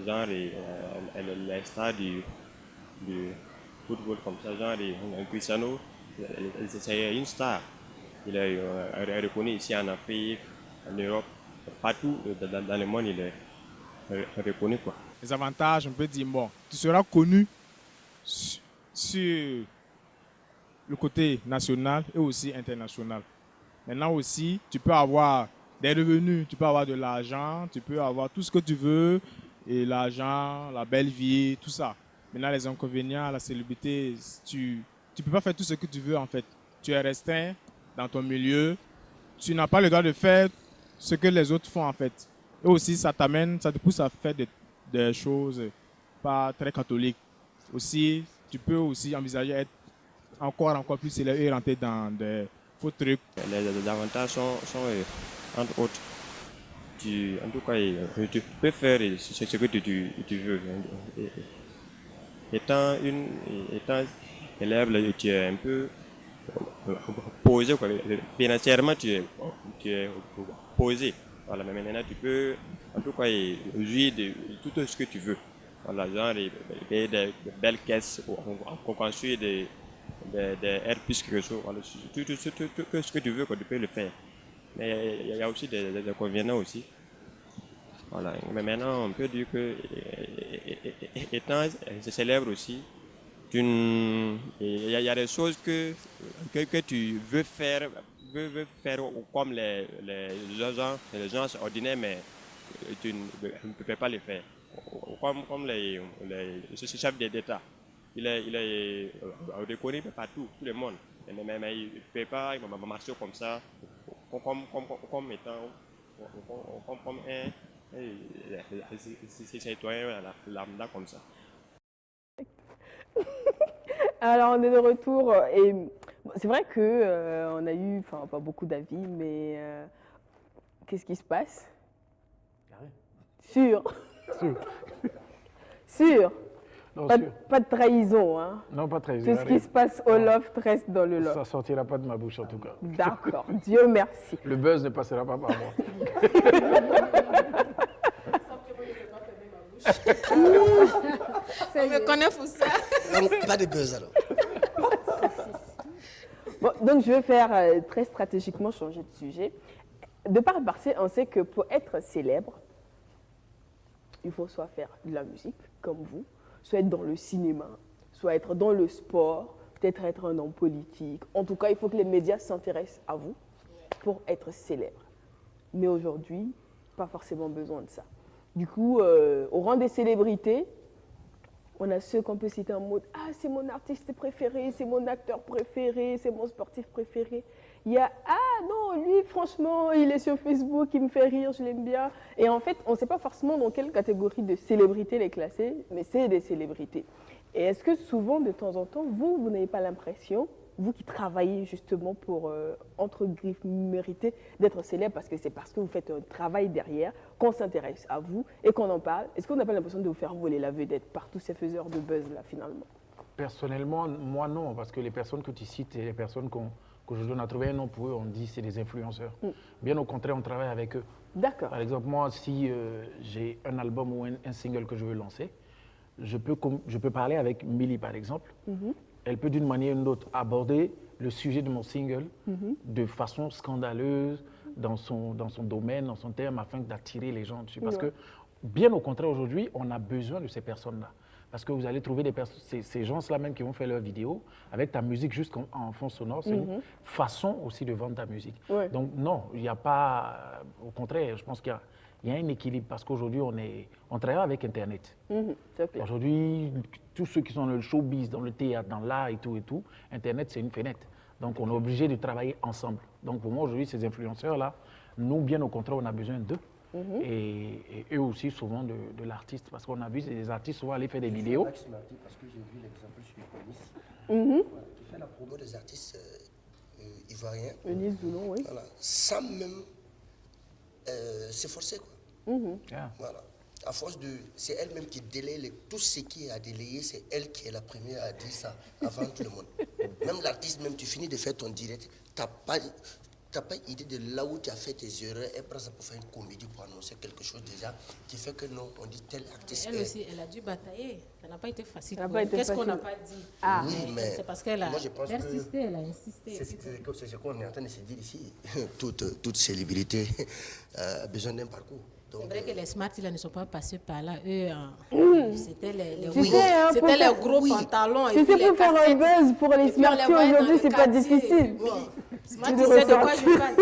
Genre, les stars du football comme ça, genre Cristiano, c'est une star. Il est reconnu ici en Afrique, en Europe, partout dans le monde, il est reconnu, quoi. Les avantages, on peut dire, bon, tu seras connu sur le côté national et aussi international. Maintenant aussi, tu peux avoir des revenus, tu peux avoir de l'argent, tu peux avoir tout ce que tu veux, et l'argent, la belle vie, tout ça. Maintenant, les inconvénients, la célébrité, tu ne peux pas faire tout ce que tu veux en fait. Tu es restreint dans ton milieu, tu n'as pas le droit de faire ce que les autres font en fait. Et aussi, ça te pousse à faire des choses pas très catholiques. Aussi, tu peux aussi envisager être encore plus célèbre et rentrer dans des faux trucs. Les avantages sont entre autres, en tout cas, tu peux faire ce que tu veux. Étant élève, tu es un peu posé, quoi. Financièrement, tu es posé. Voilà, mais maintenant, tu peux, en tout cas, jouir de tout ce que tu veux. Voilà, genre, des belles caisses, on construit des airs plus que ça. Voilà, tout ce que tu veux, quoi, tu peux le faire. Mais il y a aussi des inconvénients aussi. Voilà. Mais maintenant, on peut dire que étant célèbre aussi, il y a des choses que tu veux faire comme les gens ordinaires, mais tu ne peux pas les faire. Comme les chefs d'État. Il est reconnu partout, tout le monde. Mais il ne peut pas marcher comme ça, comme étant comme un citoyen lambda comme ça. Alors, on est de retour et c'est vrai que on a eu, enfin, pas beaucoup d'avis, mais qu'est-ce qui se passe? Sûr. Sûr. Non, Pas, sûr. pas de trahison, hein. Non, pas trahison. Tout ce qui se passe au loft reste dans le loft. Ça sortira pas de ma bouche en tout cas. D'accord. Dieu merci. Le buzz ne passera pas par moi. On me connaît pour ça. Non, pas de buzz alors. Bon, donc, je vais faire très stratégiquement changer de sujet. De par le passé, on sait que pour être célèbre, il faut soit faire de la musique, comme vous, soit être dans le cinéma, soit être dans le sport, peut-être être un homme politique. En tout cas, il faut que les médias s'intéressent à vous pour être célèbre. Mais aujourd'hui, pas forcément besoin de ça. Du coup, au rang des célébrités, on a ceux qu'on peut citer en mode « Ah, c'est mon artiste préféré, c'est mon acteur préféré, c'est mon sportif préféré ». Il y a « Ah non, lui, franchement, il est sur Facebook, il me fait rire, je l'aime bien ». Et en fait, on ne sait pas forcément dans quelle catégorie de célébrité les classer, mais c'est des célébrités. Et est-ce que souvent, de temps en temps, vous n'avez pas l'impression, vous qui travaillez justement pour, entre griffes, mériter d'être célèbre, parce que c'est parce que vous faites un travail derrière, qu'on s'intéresse à vous et qu'on en parle, est-ce qu'on n'a pas l'impression de vous faire voler la vedette par tous ces faiseurs de buzz là finalement? Personnellement, moi non, parce que les personnes que tu cites et les personnes que je donne à trouver un nom pour eux, on dit c'est des influenceurs. Bien au contraire, on travaille avec eux. D'accord. Par exemple, moi, si j'ai un album ou un single que je veux lancer, je peux parler avec Milly, par exemple. Elle peut d'une manière ou d'une autre aborder le sujet de mon single de façon scandaleuse, dans son domaine, dans son terme, afin d'attirer les gens dessus. Parce que, bien au contraire, aujourd'hui, on a besoin de ces personnes-là. Parce que vous allez trouver ces gens-là même qui vont faire leurs vidéos avec ta musique juste en fond sonore. C'est une façon aussi de vendre ta musique. Ouais. Donc non, il n'y a pas... Au contraire, je pense qu'il y a un équilibre parce qu'aujourd'hui, on travaille avec Internet. C'est clair. Aujourd'hui, tous ceux qui sont dans le showbiz, dans le théâtre, dans l'art et tout, Internet, c'est une fenêtre. Donc, on est obligé de travailler ensemble. Donc, pour moi, aujourd'hui, ces influenceurs-là, nous, bien au contraire, on a besoin d'eux. Et eux aussi, souvent, de l'artiste. Parce qu'on a vu des artistes souvent aller faire des vidéos. Parce que j'ai vu l'exemple sur Eunice, qui fait la promo Des artistes ivoiriens, Eunice Zoulon, oui. voilà, sans même s'efforcer, quoi. Yeah. Voilà. À force de... C'est elle-même qui délaye tout ce qui est à délayer, c'est elle qui est la première à dire ça avant tout le monde. Même l'artiste, même tu finis de faire ton direct, t'as pas idée de là où tu as fait tes erreurs, elle prend ça pour faire une comédie, pour annoncer quelque chose déjà, qui fait que non, on dit tel artiste. Elle aussi, elle a dû batailler. Ça n'a pas été facile. Ça n'a pas été Qu'est-ce qu'on n'a facile. pas dit? Ah. Oui, mais C'est parce qu'elle a moi, je pense que persisté, elle a insisté. c'est ce qu'on est en train de se dire ici. Toute célébrité a besoin d'un parcours. C'est vrai que les smarties là ne sont pas passés par là. Eux, c'était les Tu sais, hein, pour c'était les faire- gros pantalons. et Tu sais, puis les pour faire un casquettes. buzz pour les Et puis on les smarties voyait dans aujourd'hui, le c'est pas quartier, et difficile. puis bon, Smarty, de c'est de quoi je ressortir. parle.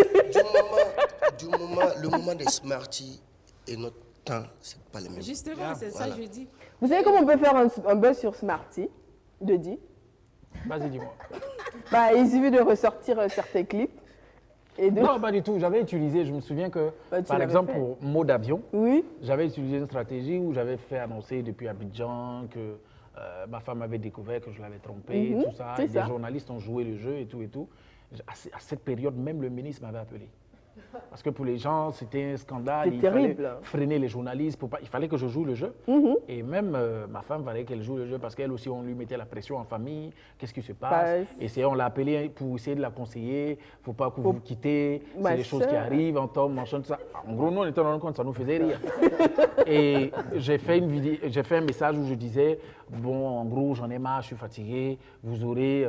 Le moment des smarties et notre temps, c'est pas le même. Justement, c'est ça que je dis. Vous savez comment on peut faire un buzz sur Smarty, de dit? Vas-y, dis-moi. Bah, il suffit de ressortir certains clips. Et de... Non, pas du tout. J'avais utilisé, je me souviens que, Bah, tu par l'avais exemple, fait. pour mot d'avion, Oui. j'avais utilisé une stratégie où j'avais fait annoncer depuis Abidjan que ma femme avait découvert que je l'avais trompée, tout ça. c'est Et ça. des journalistes ont joué le jeu et tout et tout. À cette période, même le ministre m'avait appelé. Parce que pour les gens, c'était un scandale. C'était Il terrible. fallait freiner les journalistes. Il fallait que je joue le jeu. Et même ma femme, il fallait qu'elle joue le jeu parce qu'elle aussi, on lui mettait la pression en famille. Qu'est-ce qui se passe? Bah, Et on l'a appelé pour essayer de la conseiller. Il ne faut pas que vous vous quittez. Bah, C'est des choses ça. qui arrivent, on tombe, machin, tout ça. En gros, nous, on était rendu compte, ça nous faisait rire. Et j'ai fait un message où je disais, bon, en gros, j'en ai marre, je suis fatigué. Vous aurez,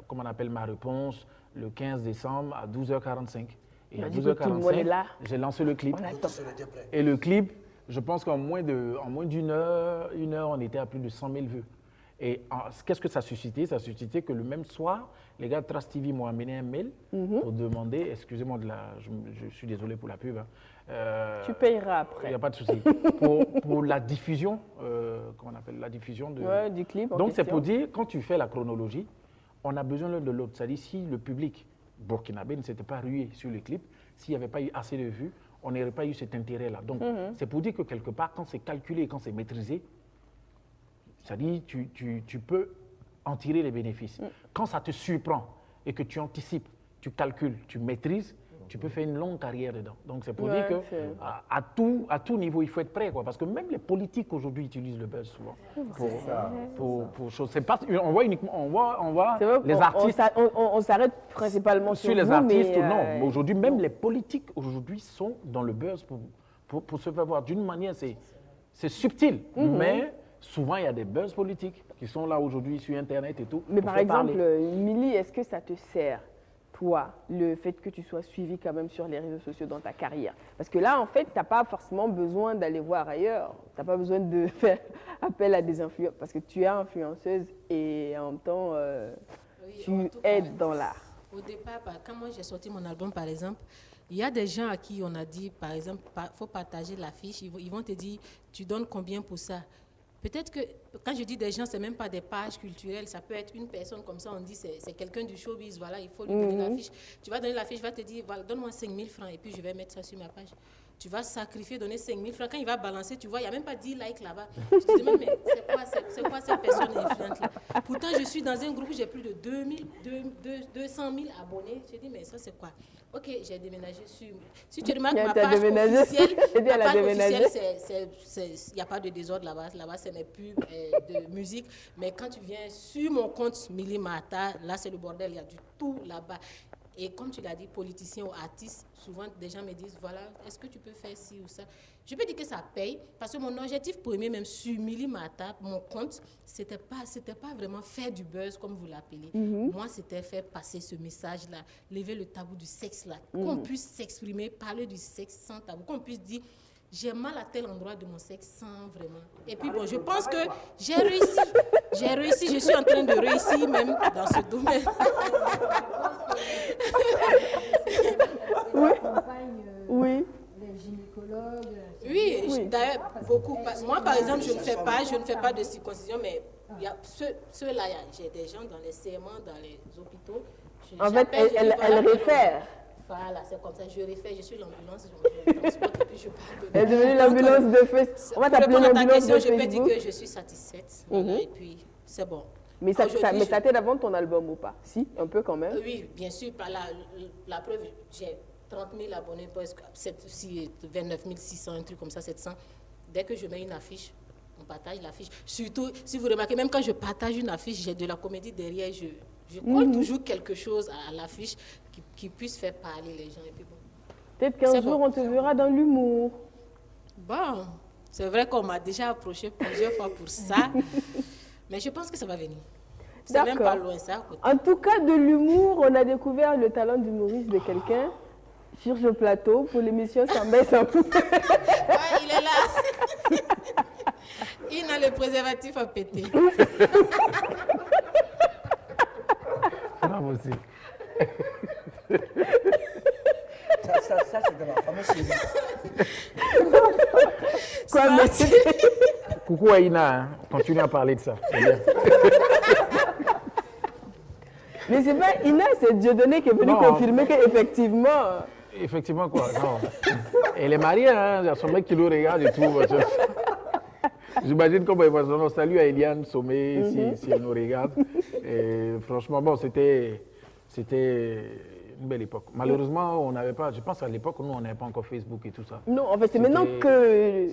comment on appelle, ma réponse le 15 décembre à 12h45. Et à Du coup, tout le monde est 12h45, là. j'ai lancé le clip. On attend. Et le clip, je pense qu'en moins d'une heure, on était à plus de 100 000 vues. Et qu'est-ce que ça a suscité? Ça a suscité que le même soir, les gars de Trace TV m'ont amené un mail pour demander, excusez-moi, je suis désolé pour la pub. Tu payeras après. Il n'y a pas de souci. pour la diffusion, comment on appelle, la diffusion du clip. Donc c'est pour dire, quand tu fais la chronologie, on a besoin l'un de l'autre. C'est-à-dire si le public burkinabé ne s'était pas rué sur le clip, s'il n'y avait pas eu assez de vues, on n'aurait pas eu cet intérêt-là. Donc c'est pour dire que quelque part, quand c'est calculé, quand c'est maîtrisé, c'est-à-dire tu peux en tirer les bénéfices. Quand ça te surprend et que tu anticipes, tu calcules, tu maîtrises, tu peux faire une longue carrière dedans. Donc c'est pour dire qu'à tout niveau, il faut être prêt, quoi. Parce que même les politiques aujourd'hui utilisent le buzz souvent pour choses. C'est pas, on voit uniquement, on voit les artistes. On s'arrête principalement sur les vous, artistes, mais non. Aujourd'hui, même les politiques aujourd'hui sont dans le buzz pour se faire voir. D'une manière, c'est subtil, mais souvent il y a des buzz politiques qui sont là aujourd'hui sur Internet et tout. Mais par exemple, Milly, est-ce que ça te sert, toi, le fait que tu sois suivi quand même sur les réseaux sociaux dans ta carrière? Parce que là, en fait, tu n'as pas forcément besoin d'aller voir ailleurs. Tu n'as pas besoin de faire appel à des influenceurs. Parce que tu es influenceuse et en même temps, tu aides dans l'art. Au départ, quand moi j'ai sorti mon album, par exemple, il y a des gens à qui on a dit, par exemple, il faut partager l'affiche. Ils vont te dire, tu donnes combien pour ça? Peut-être que, quand je dis des gens, ce n'est même pas des pages culturelles, ça peut être une personne comme ça, on dit c'est quelqu'un du showbiz, voilà, il faut lui donner l'affiche. Tu vas donner l'affiche, il va te dire, voilà, donne-moi 5 000 francs et puis je vais mettre ça sur ma page. Tu vas sacrifier, donner 5 000 francs. Quand il va balancer, tu vois, il n'y a même pas 10 likes là-bas. Je te demande, mais c'est quoi cette personne influente-là? Pourtant, je suis dans un groupe où j'ai plus de 200 000 abonnés. Je dis, mais ça, c'est quoi? Ok, j'ai déménagé sur... Si tu remarques ma page officielle, il n'y a pas de désordre là-bas. Là-bas, ce n'est plus de musique. Mais quand tu viens sur mon compte Milly Martha, là, c'est le bordel. Il y a du tout là-bas. Et comme tu l'as dit, politiciens ou artistes, souvent des gens me disent, voilà, est-ce que tu peux faire ci ou ça? Je peux dire que ça paye, parce que mon objectif premier, même sur Milly Martha, mon compte, c'était pas vraiment faire du buzz, comme vous l'appelez. Moi, c'était faire passer ce message-là, lever le tabou du sexe-là, qu'on puisse s'exprimer, parler du sexe sans tabou, qu'on puisse dire, j'ai mal à tel endroit de mon sexe sans vraiment. Et puis bon, je pense que j'ai réussi. J'ai réussi, je suis en train de réussir même dans ce domaine. Oui. Les gynécologues. Oui, d'ailleurs, beaucoup. Moi, par exemple, je ne fais pas de circoncision, mais il y a ceux-là, j'ai des gens dans les CMA, dans les hôpitaux. En fait, elle réfère. Voilà, c'est comme ça, je réfère, je suis l'ambulance, je transporte et puis je parle. Elle est devenue l'ambulance de Facebook. On va t'appeler l'ambulance de Facebook. Je peux dire que je suis satisfaite, voilà, et puis c'est bon. Mais ça t'aide à vendre ton album ou pas? Si, un peu quand même. Oui, bien sûr, par la preuve, j'ai 30 000 abonnés, presque 29 600, un truc comme ça, 700. Dès que je mets une affiche, on partage l'affiche. Surtout, si vous remarquez, même quand je partage une affiche, j'ai de la comédie derrière, je colle toujours quelque chose à l'affiche qui puisse faire parler les gens. Et puis bon. Peut-être qu'un jour, on te verra dans l'humour. Bon, c'est vrai qu'on m'a déjà approché plusieurs fois pour ça, mais je pense que ça va venir. C'est même pas loin, ça. En tout cas, de l'humour, on a découvert le talent d'humoriste de quelqu'un sur ce plateau pour l'émission Samba et Sambou. Ouais, il est là. Il a le préservatif à péter. Bravo aussi. Ça c'est de la fameuse série. Quoi, mais Coucou Aïna, hein. Continue à parler de ça. C'est bien. Mais c'est pas Ina, c'est Dieudonné qui est venu confirmer qu'effectivement. Effectivement, quoi. Non. Elle est mariée, hein. Il y a son mec qui le regarde et tout. J'imagine comment il va se dire. Salut à Eliane Sommet, si elle nous regarde. Et franchement, bon, c'était une belle époque. Malheureusement, on n'avait pas, je pense à l'époque, nous, on n'avait pas encore Facebook et tout ça. Non, en fait, c'est maintenant que...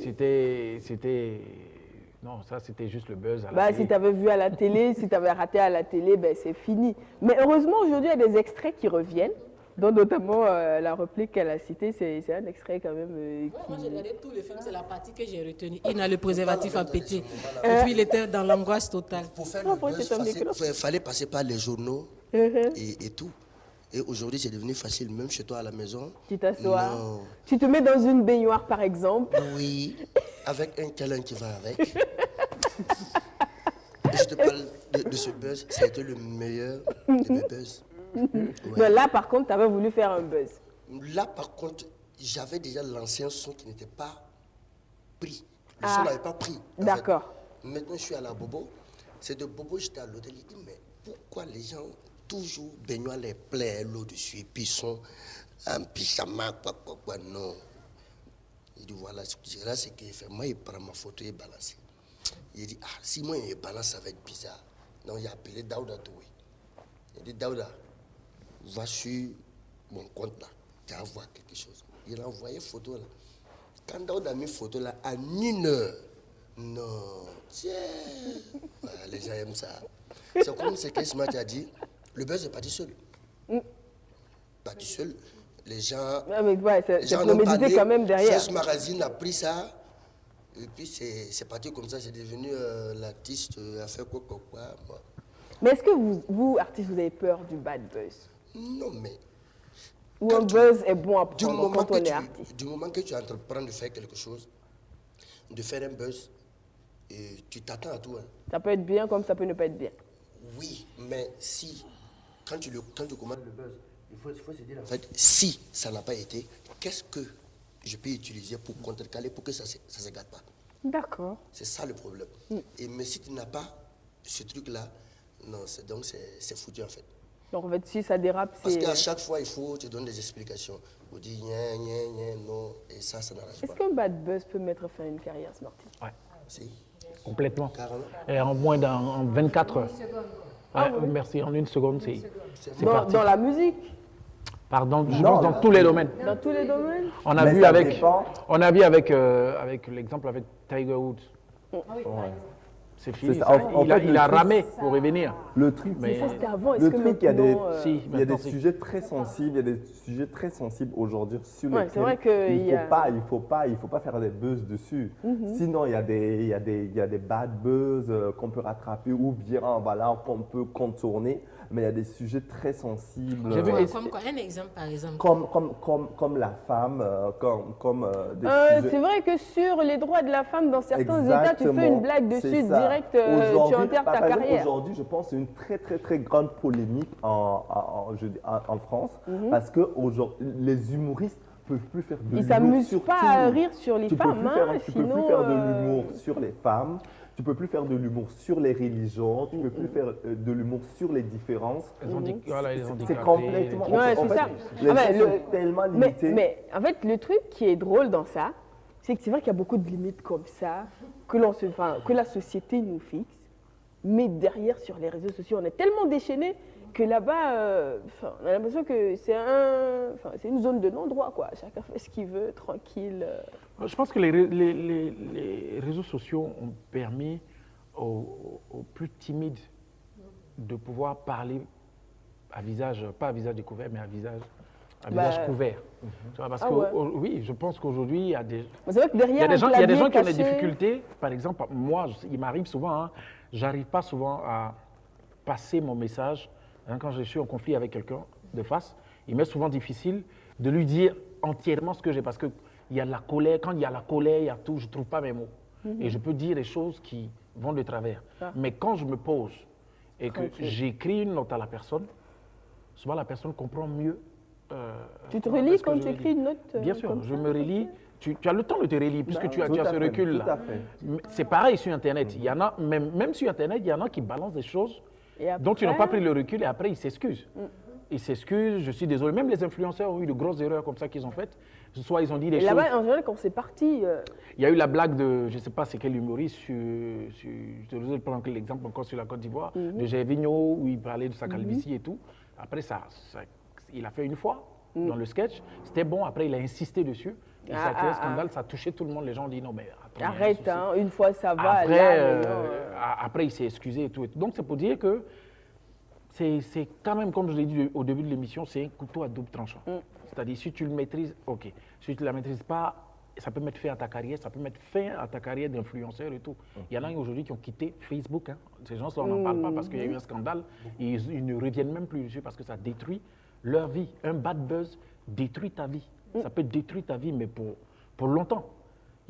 Non, ça, c'était juste le buzz à la télé. Si tu avais vu à la télé, si tu avais raté à la télé, c'est fini. Mais heureusement, aujourd'hui, il y a des extraits qui reviennent, dont notamment la réplique qu'elle a citée, c'est un extrait quand même Moi, j'ai regardé tous les films, c'est la partie que j'ai retenue. Il a le préservatif à péter. Et puis, il était dans l'angoisse totale. Pour faire le buzz, il fallait passer par les journaux et tout. Et aujourd'hui, c'est devenu facile, même chez toi à la maison. Tu t'assois. Tu te mets dans une baignoire, par exemple. Oui. avec un câlin qui va avec. Je te parle de ce buzz, ça a été le meilleur de mes buzz. Mais là, par contre, tu avais voulu faire un buzz. Là, par contre, j'avais déjà lancé un son qui n'était pas pris. Le son n'avait pas pris. en D'accord. fait. Maintenant, je suis à la Bobo. C'est de Bobo, j'étais à l'hôtel. Il dit, mais pourquoi les gens toujours baignant les plaies, l'eau dessus, et puis ils sont en pyjama, quoi, non. Il dit, voilà, là, c'est qu'il fait. Moi, il prend ma photo et balance. Il dit, ah, si moi, il balance, ça va être bizarre. Donc, il a appelé Daouda Toué. Il dit, Daouda, va sur mon compte là, tu vas voir quelque chose. Il a envoyé photo là. Quand Daouda a mis photo là, à 1 heure, non, tiens, voilà, les gens aiment ça. C'est comme ce qu'Esma a dit, le buzz est parti seul. Parti seul. Les gens. Ouais, mais ouais, les c'est gens en ont prémédité parlé, quand même derrière. First Magazine a pris ça. Et puis c'est parti comme ça, c'est devenu l'artiste a fait quoi. Moi. Mais est-ce que vous, artistes, vous avez peur du bad buzz? Non, mais. Ou un buzz est bon à prendre quand on est tu, artiste? du moment que tu entreprends de faire quelque chose, de faire un buzz, et tu t'attends à tout. Hein. Ça peut être bien comme ça peut ne pas être bien. Oui, mais si, quand tu commandes le buzz, il faut se dire en fait, si ça n'a pas été, qu'est-ce que je peux utiliser pour contrecarrer, pour que ça ne se gâte pas? D'accord. C'est ça le problème. Mais si tu n'as pas ce truc-là, non, c'est foutu en fait. Donc en fait, si ça dérape, Parce c'est... qu'à chaque fois, il faut te donner des explications. On dit non, et ça n'arrange pas. Est-ce qu'un bad buzz peut mettre fin à une carrière Smarty? Ouais, Si. complètement. Carrément. Et en moins en 24 heures. Ah Ouais, oui. Merci, en 1 seconde, c'est parti. Dans la musique? Pardon, je pense dans tous les domaines. Dans tous les domaines? On a Mais vu ça avec, dépend. on a vu avec l'exemple avec Tiger Woods. C'est fini. C'est ça. ça. En fait, Il le a truc- pour revenir. Le truc, Mais ça, c'était avant. Est-ce le que truc, il y a des, maintenant, Si, il y a maintenant, des c'est- sujets très sensibles, il y a des sujets très sensibles aujourd'hui sur Ouais, lesquels c'est vrai qu'il il y a- faut pas faire des buzz dessus. Sinon, il y a des bad buzz qu'on peut rattraper ou bien voilà, qu'on peut contourner, mais il y a des sujets très sensibles. J'ai vu- Comme quoi, un exemple, par exemple. Comme la femme, des c'est sujets. vrai que sur les droits de la femme, dans certains États, tu fais Exactement, une blague dessus, c'est ça. direct, tu Aujourd'hui, enterres ta par exemple, carrière. Aujourd'hui, je pense que c'est une très, très, très grande polémique en France parce que les humoristes ne peuvent plus faire de Ils l'humour s'amusent sur pas tout. à rire sur les Tu peux femmes, plus faire- hein, tu peux plus sinon, faire de l'humour sur les femmes, tu peux plus faire de l'humour sur les religions, tu peux plus faire de l'humour sur les différences. Voilà, les C'est handicapés. complètement. Ouais, en c'est fait, ça. les Ah ben, gens sont tellement limités. mais en fait, le truc qui est drôle dans ça, c'est que c'est vrai qu'il y a beaucoup de limites comme ça que la société nous fixe. Mais derrière, sur les réseaux sociaux, on est tellement déchaînés que là-bas, on a l'impression que c'est une zone de non-droit, quoi. Chacun fait ce qu'il veut, tranquille. Je pense que les réseaux sociaux ont permis aux plus timides de pouvoir parler à visage, pas à visage découvert, mais à visage couvert. Tu vois, parce Ah que ouais. oui, je pense qu'aujourd'hui, il y a des, C'est vrai que il y derrière a des gens, il y a des gens qui ont des caché- difficultés. Par exemple, moi, il m'arrive souvent, j'arrive pas souvent à passer mon message. Quand je suis en conflit avec quelqu'un de face, il m'est souvent difficile de lui dire entièrement ce que j'ai, parce que il y a de la colère. Quand il y a la colère, il y a tout, je trouve pas mes mots. Et je peux dire des choses qui vont de travers. Mais quand je me pose et que j'écris une note à la personne, souvent la personne comprend mieux. Tu te ce relis que quand je tu veux écris dire. une note Bien sûr, comme je ça? me relis. Tu as le temps de te relire, puisque tu as Tout à ce fait, recul-là. tout à fait. C'est pareil sur Internet. Il y en a, même sur Internet, il y en a qui balancent des choses Et dont ils n'ont pas après- pris le recul et après ils s'excusent. Ils s'excusent, je suis désolé. Même les influenceurs ont eu de grosses erreurs comme ça qu'ils ont faites. Soit ils ont dit des Et choses. là-bas, en général, quand c'est parti, Il y a eu la blague de, je ne sais pas c'est quel humoriste, je te prends l'exemple encore sur la Côte d'Ivoire, de Gervinho, où il parlait de sa calvitie et tout. Après, il a fait une fois dans le sketch. C'était bon, après il a insisté dessus. Et ça a créé un scandale, ça a touché tout le monde. Les gens ont dit non, mais attends, il y a un arrête, souci. hein, une fois ça va, Après, là, maintenant, après, il s'est excusé et tout. Donc, c'est pour dire que c'est quand même, comme je l'ai dit au début de l'émission, c'est un couteau à double tranchant. C'est-à-dire, si tu le maîtrises, ok. Si tu ne la maîtrises pas, ça peut mettre fin à ta carrière, ça peut mettre fin à ta carrière d'influenceur et tout. Il y en a aujourd'hui qui ont quitté Facebook. Hein. Ces gens-là, on n'en parle pas parce qu'il y a eu un scandale. Ils ne reviennent même plus dessus parce que ça détruit leur vie. Un bad buzz détruit ta vie. Ça peut détruire ta vie, mais pour longtemps.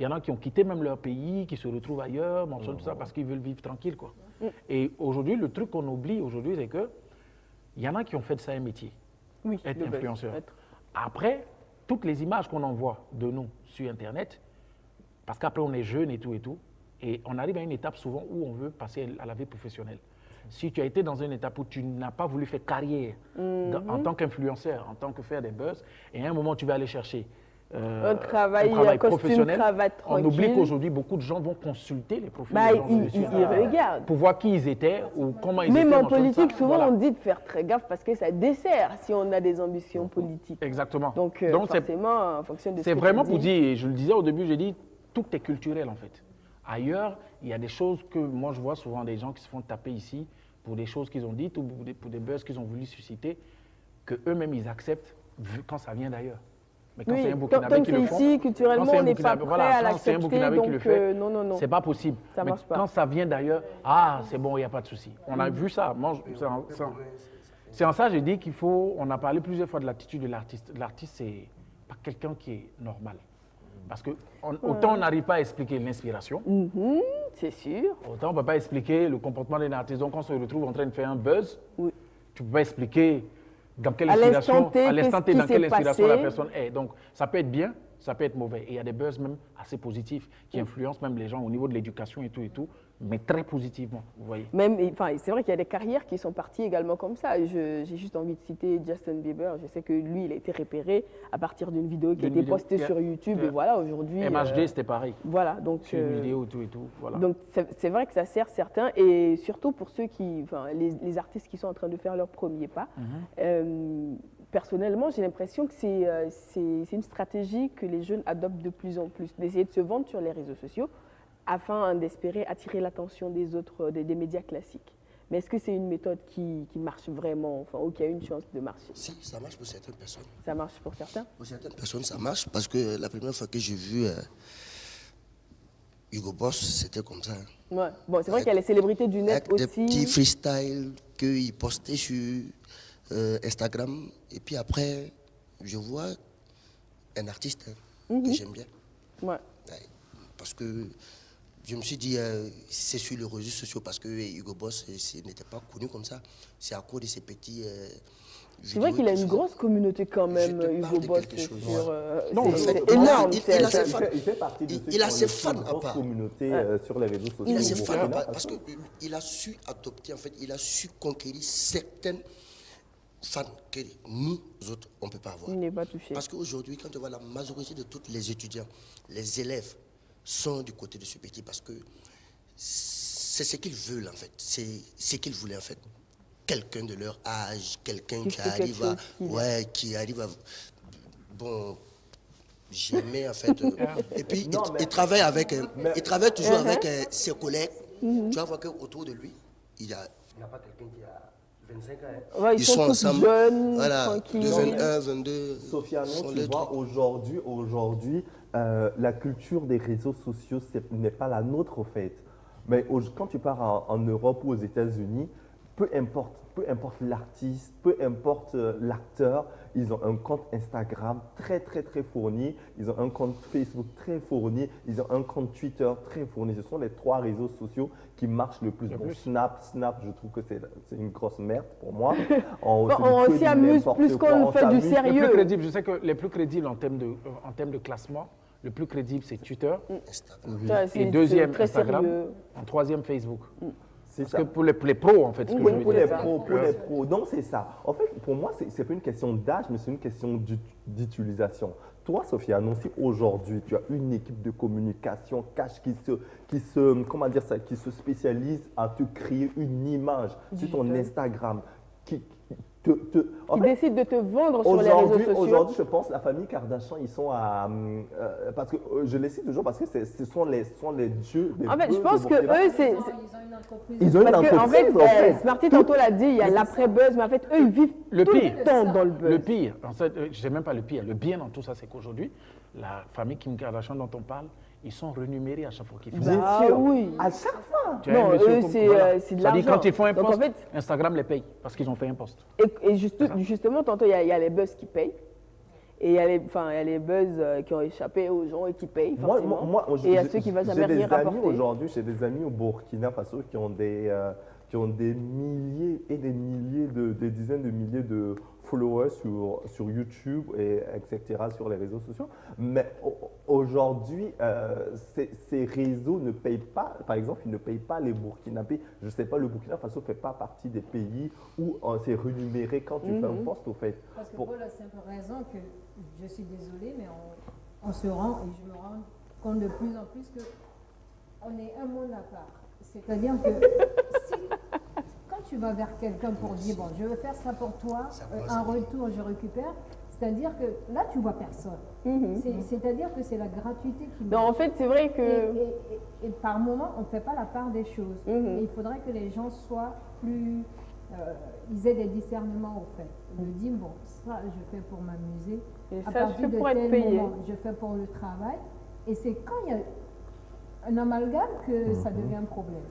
Il y en a qui ont quitté même leur pays, qui se retrouvent ailleurs, tout ça, parce qu'ils veulent vivre tranquille, quoi. Et aujourd'hui, le truc qu'on oublie aujourd'hui, c'est que il y en a qui ont fait de ça un métier, être influenceur. Après, toutes les images qu'on envoie de nous sur Internet, parce qu'après on est jeune et tout, et on arrive à une étape souvent où on veut passer à la vie professionnelle. Si tu as été dans une étape où tu n'as pas voulu faire carrière en tant qu'influenceur, en tant que faire des buzz, et à un moment tu vas aller chercher un travail costume, professionnel, cravate tranquille. on oublie qu'aujourd'hui beaucoup de gens vont consulter les profils Bah, des gens ils regardent. pour voir qui ils étaient ou comment ils étaient. Même en dans tout politique, ça. souvent Voilà. on dit de faire très gaffe parce que ça dessert si on a des ambitions politiques. Exactement. Donc c'est- forcément, en fonction de ce C'est que vraiment tu pour dis. dire, et je le disais au début, j'ai dit, tout est culturel en fait. Ailleurs, il y a des choses que moi je vois souvent des gens qui se font taper ici pour des choses qu'ils ont dites ou pour des buzz qu'ils ont voulu susciter, que eux-mêmes ils acceptent quand ça vient d'ailleurs. Mais quand Oui, c'est un tant Burkinabé que qui le c'est font, ici, culturellement, quand c'est un on n'est pas Burkinabé- prêt à quand c'est un l'accepter, Burkinabé qui le donc, fait, non. c'est pas possible. Ça Mais marche pas. quand ça vient d'ailleurs, c'est bon, il n'y a pas de souci. On a vu ça. Moi, c'est en ça que j'ai dit qu'il faut, on a parlé plusieurs fois de l'attitude de l'artiste. L'artiste, c'est pas quelqu'un qui est normal. Parce que autant on n'arrive pas à expliquer l'inspiration, C'est sûr. autant on ne peut pas expliquer le comportement d'un artiste. Donc, quand on se retrouve en train de faire un buzz, Oui. tu ne peux pas expliquer dans quelle À inspiration, l'instant T, à l'instant T, qu'est-ce dans qui quelle s'est inspiration passé. la personne est. Donc, ça peut être bien, ça peut être mauvais. Et il y a des buzz même assez positifs qui influencent même les gens au niveau de l'éducation et tout, mais très positivement, vous voyez. Même, enfin, c'est vrai qu'il y a des carrières qui sont parties également comme ça. J'ai juste envie de citer Justin Bieber. Je sais que lui, il a été repéré à partir d'une vidéo qui a D'une été vidéo. postée Yeah. sur YouTube. Yeah. Et voilà, aujourd'hui. MHD, c'était pareil. Voilà, donc. Sur une vidéo, tout, voilà. Donc c'est vrai que ça sert certains et surtout pour ceux qui, enfin, les artistes qui sont en train de faire leur premier pas. Personnellement, j'ai l'impression que c'est une stratégie que les jeunes adoptent de plus en plus, d'essayer de se vendre sur les réseaux sociaux afin d'espérer attirer l'attention des autres, des médias classiques. Mais est-ce que c'est une méthode qui marche vraiment, enfin, ou qui a une chance de marcher? Si, ça marche pour certaines personnes. Ça marche pour certains? Pour certaines personnes, ça marche parce que la première fois que j'ai vu Hugo Boss, c'était comme ça. Ouais. Bon, c'est vrai qu'il y a les célébrités du net Avec des aussi. petits freestyles qu'il postait sur Instagram. Et puis après, je vois un artiste que j'aime bien. Ouais. Ouais, parce que je me suis dit, c'est sur les réseaux sociaux parce que Hugo Boss n'était pas connu comme ça. C'est à cause de ces petits. C'est vrai qu'il a une grosse communauté quand même, Je te Hugo parle de Boss. quelque chose. C'est énorme. Il a ses fans. Il fait partie de ceux Il a qui ont ses une fans à grosse part. communauté sur les réseaux sociaux. Il a ses au fans Burkina parce Faso. qu'il a su adopter, en fait, il a su conquérir certaines fans que nous autres, on ne peut pas avoir. Il n'est pas touché. Parce qu'aujourd'hui, quand on voit la majorité de tous les étudiants, les élèves sont du côté de ce petit parce que c'est ce qu'ils veulent en fait. C'est ce qu'ils voulaient en fait. Quelqu'un de leur âge, quelqu'un qui arrive à... Ouais, qui arrive à... Bon... J'aimais en fait. Et puis il travaille avec, il travaille toujours avec ses collègues. Tu vas voir qu'autour de lui, il y a. Il n'y a pas quelqu'un qui a 25 ans. Hein. Ouais, Ils sont sont tous ensemble. jeunes, Voilà, tranquilles. de 21, 22. Sofiane, sont tu les vois, trucs. aujourd'hui, la culture des réseaux sociaux n'est pas la nôtre, au fait. Mais quand tu pars en Europe ou aux États-Unis, peu importe l'artiste, peu importe l'acteur, ils ont un compte Instagram très, très, très fourni. Ils ont un compte Facebook très fourni. Ils ont un compte Twitter très fourni. Ce sont les 3 réseaux sociaux qui marchent le plus. Bon, Snap, je trouve que c'est une grosse merde pour moi. On s'y amuse plus qu'on fait du sérieux. Le plus crédible, je sais que les plus crédibles en termes de classement, le plus crédible c'est Twitter. Ça, Et c'est deuxième très Instagram. sérieux. En troisième Facebook. C'est Parce ça. que pour les pros, en fait, ce que je veux Pour dire. les pros. Donc, c'est ça. En fait, pour moi, ce n'est pas une question d'âge, mais c'est une question d'utilisation. Toi, Sofiane, si aujourd'hui, tu as une équipe de communication cash qui se spécialise à te créer une image sur ton Instagram, qui décide de te vendre sur les réseaux sociaux. Aujourd'hui, je pense la famille Kardashian, ils sont à... parce que je les cite toujours parce que ce sont les dieux des En fait, je buzz pense au que Burkina. eux, c'est... Ils ont une Parce qu'en entreprise, fait, Smarty tantôt l'a dit, il y a l'après-buzz, mais en fait, eux, ils vivent Le tout pire. le temps dans le buzz. Le pire, en fait, je ne sais même pas le pire. Le bien dans tout ça, c'est qu'aujourd'hui, la famille Kim Kardashian dont on parle, ils sont renumérés à chaque fois qu'ils font. Bien Ah sûr. oui. À chaque fois. Tu as un Non, monsieur eux, comme- c'est voilà. c'est de C'est-à-dire, l'argent. quand ils font un Donc, post, en fait, Instagram les paye parce qu'ils ont fait un post. et justement, tantôt, il y a les buzz qui payent. Et il y a les buzz qui ont échappé aux gens et qui payent forcément. Et il y a ceux qui ne vont jamais rien rapporter. Aujourd'hui, j'ai des amis au Burkina Faso qui ont des milliers et des milliers, des dizaines de milliers de followers sur YouTube, etc., sur les réseaux sociaux. Mais aujourd'hui, ces réseaux ne payent pas, par exemple, ils ne payent pas les Burkinabés. Je ne sais pas, le Burkina Faso ne fait pas partie des pays où c'est rémunéré quand tu fais un post, au fait. Parce que pour la simple raison que, je suis désolée, mais on se rend, et je me rends compte de plus en plus qu'on est un monde à part. C'est-à-dire que quand tu vas vers quelqu'un pour dire, bon, je veux faire ça pour toi, en retour, je récupère, c'est-à-dire que là, tu vois personne. C'est-à-dire que c'est la gratuité qui... Non, en fait, c'est vrai que... Et par moment, on ne fait pas la part des choses. Et il faudrait que les gens soient plus... ils aient des discernements, au fait. Ils me disent, bon, ça, je fais pour m'amuser. Et à ça, partir je fais de pour être tel payé. moment, je fais pour le travail. Et c'est quand il y a un amalgame que ça devient un problème.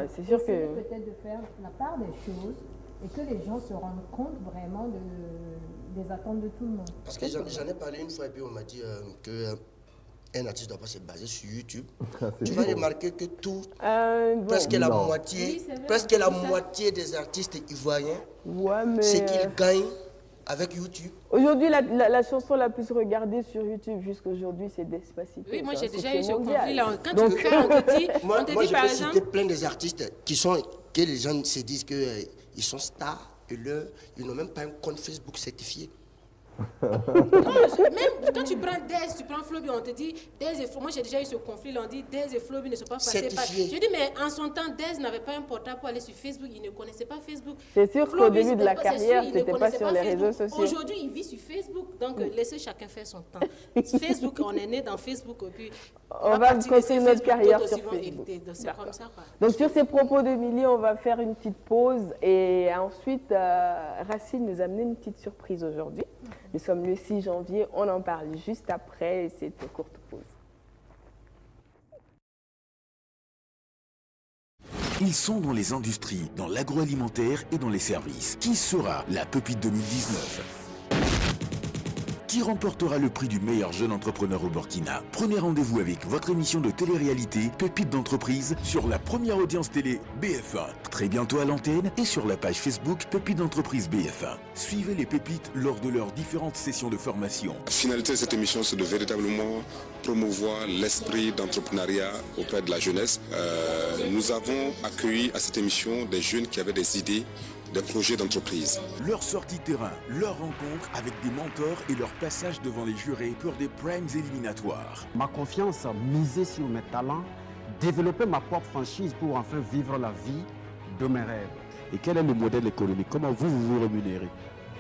C'est sûr Essayer que... peut-être de faire la part des choses et que les gens se rendent compte vraiment des attentes de tout le monde. Parce que j'en ai parlé une fois et puis on m'a dit qu'un artiste ne doit pas se baser sur YouTube. Tu vas remarquer que presque la moitié des artistes ivoiriens, c'est qu'ils gagnent avec YouTube. Aujourd'hui, la chanson la plus regardée sur YouTube jusqu'à aujourd'hui, c'est Despacito. Oui, moi j'ai déjà eu ce mondial. conflit là. Quand tu fais, on te dit, Moi, je par peux exemple... citer plein des artistes que les gens se disent qu'ils sont stars et ils n'ont même pas un compte Facebook certifié. Non, même quand tu prends Dez, tu prends Flobi, on te dit Dez et Flobi. Moi j'ai déjà eu ce conflit là, on dit Dez et Flobi ne sont pas passés par... Je dis mais en son temps, Dez n'avait pas un portable pour aller sur Facebook, il ne connaissait pas Facebook. C'est sûr qu'au début de la carrière, c'était pas sur les réseaux sociaux. Aujourd'hui, il vit sur Facebook, donc laissez chacun faire son temps. Facebook, on est né dans Facebook et puis on va continuer notre carrière sur Facebook. C'est comme ça, quoi. Donc sur ces propos de Milly, on va faire une petite pause et ensuite Racine nous a amené une petite surprise aujourd'hui. Nous sommes le 6 janvier, on en parle juste après cette courte pause. Ils sont dans les industries, dans l'agroalimentaire et dans les services. Qui sera la Pépite 2019 ? Qui remportera le prix du meilleur jeune entrepreneur au Burkina? Prenez rendez-vous avec votre émission de télé-réalité Pépites d'entreprise sur la première audience télé BF1. Très bientôt à l'antenne et sur la page Facebook Pépites d'entreprise BF1. Suivez les pépites lors de leurs différentes sessions de formation. La finalité de cette émission, c'est de véritablement promouvoir l'esprit d'entrepreneuriat auprès de la jeunesse. Nous avons accueilli à cette émission des jeunes qui avaient des idées, des projets d'entreprise. Leur sortie terrain, leur rencontre avec des mentors et leur passage devant les jurés pour des primes éliminatoires. Ma confiance, miser sur mes talents, développer ma propre franchise pour enfin vivre la vie de mes rêves. Et quel est le modèle économique? Comment vous rémunérez?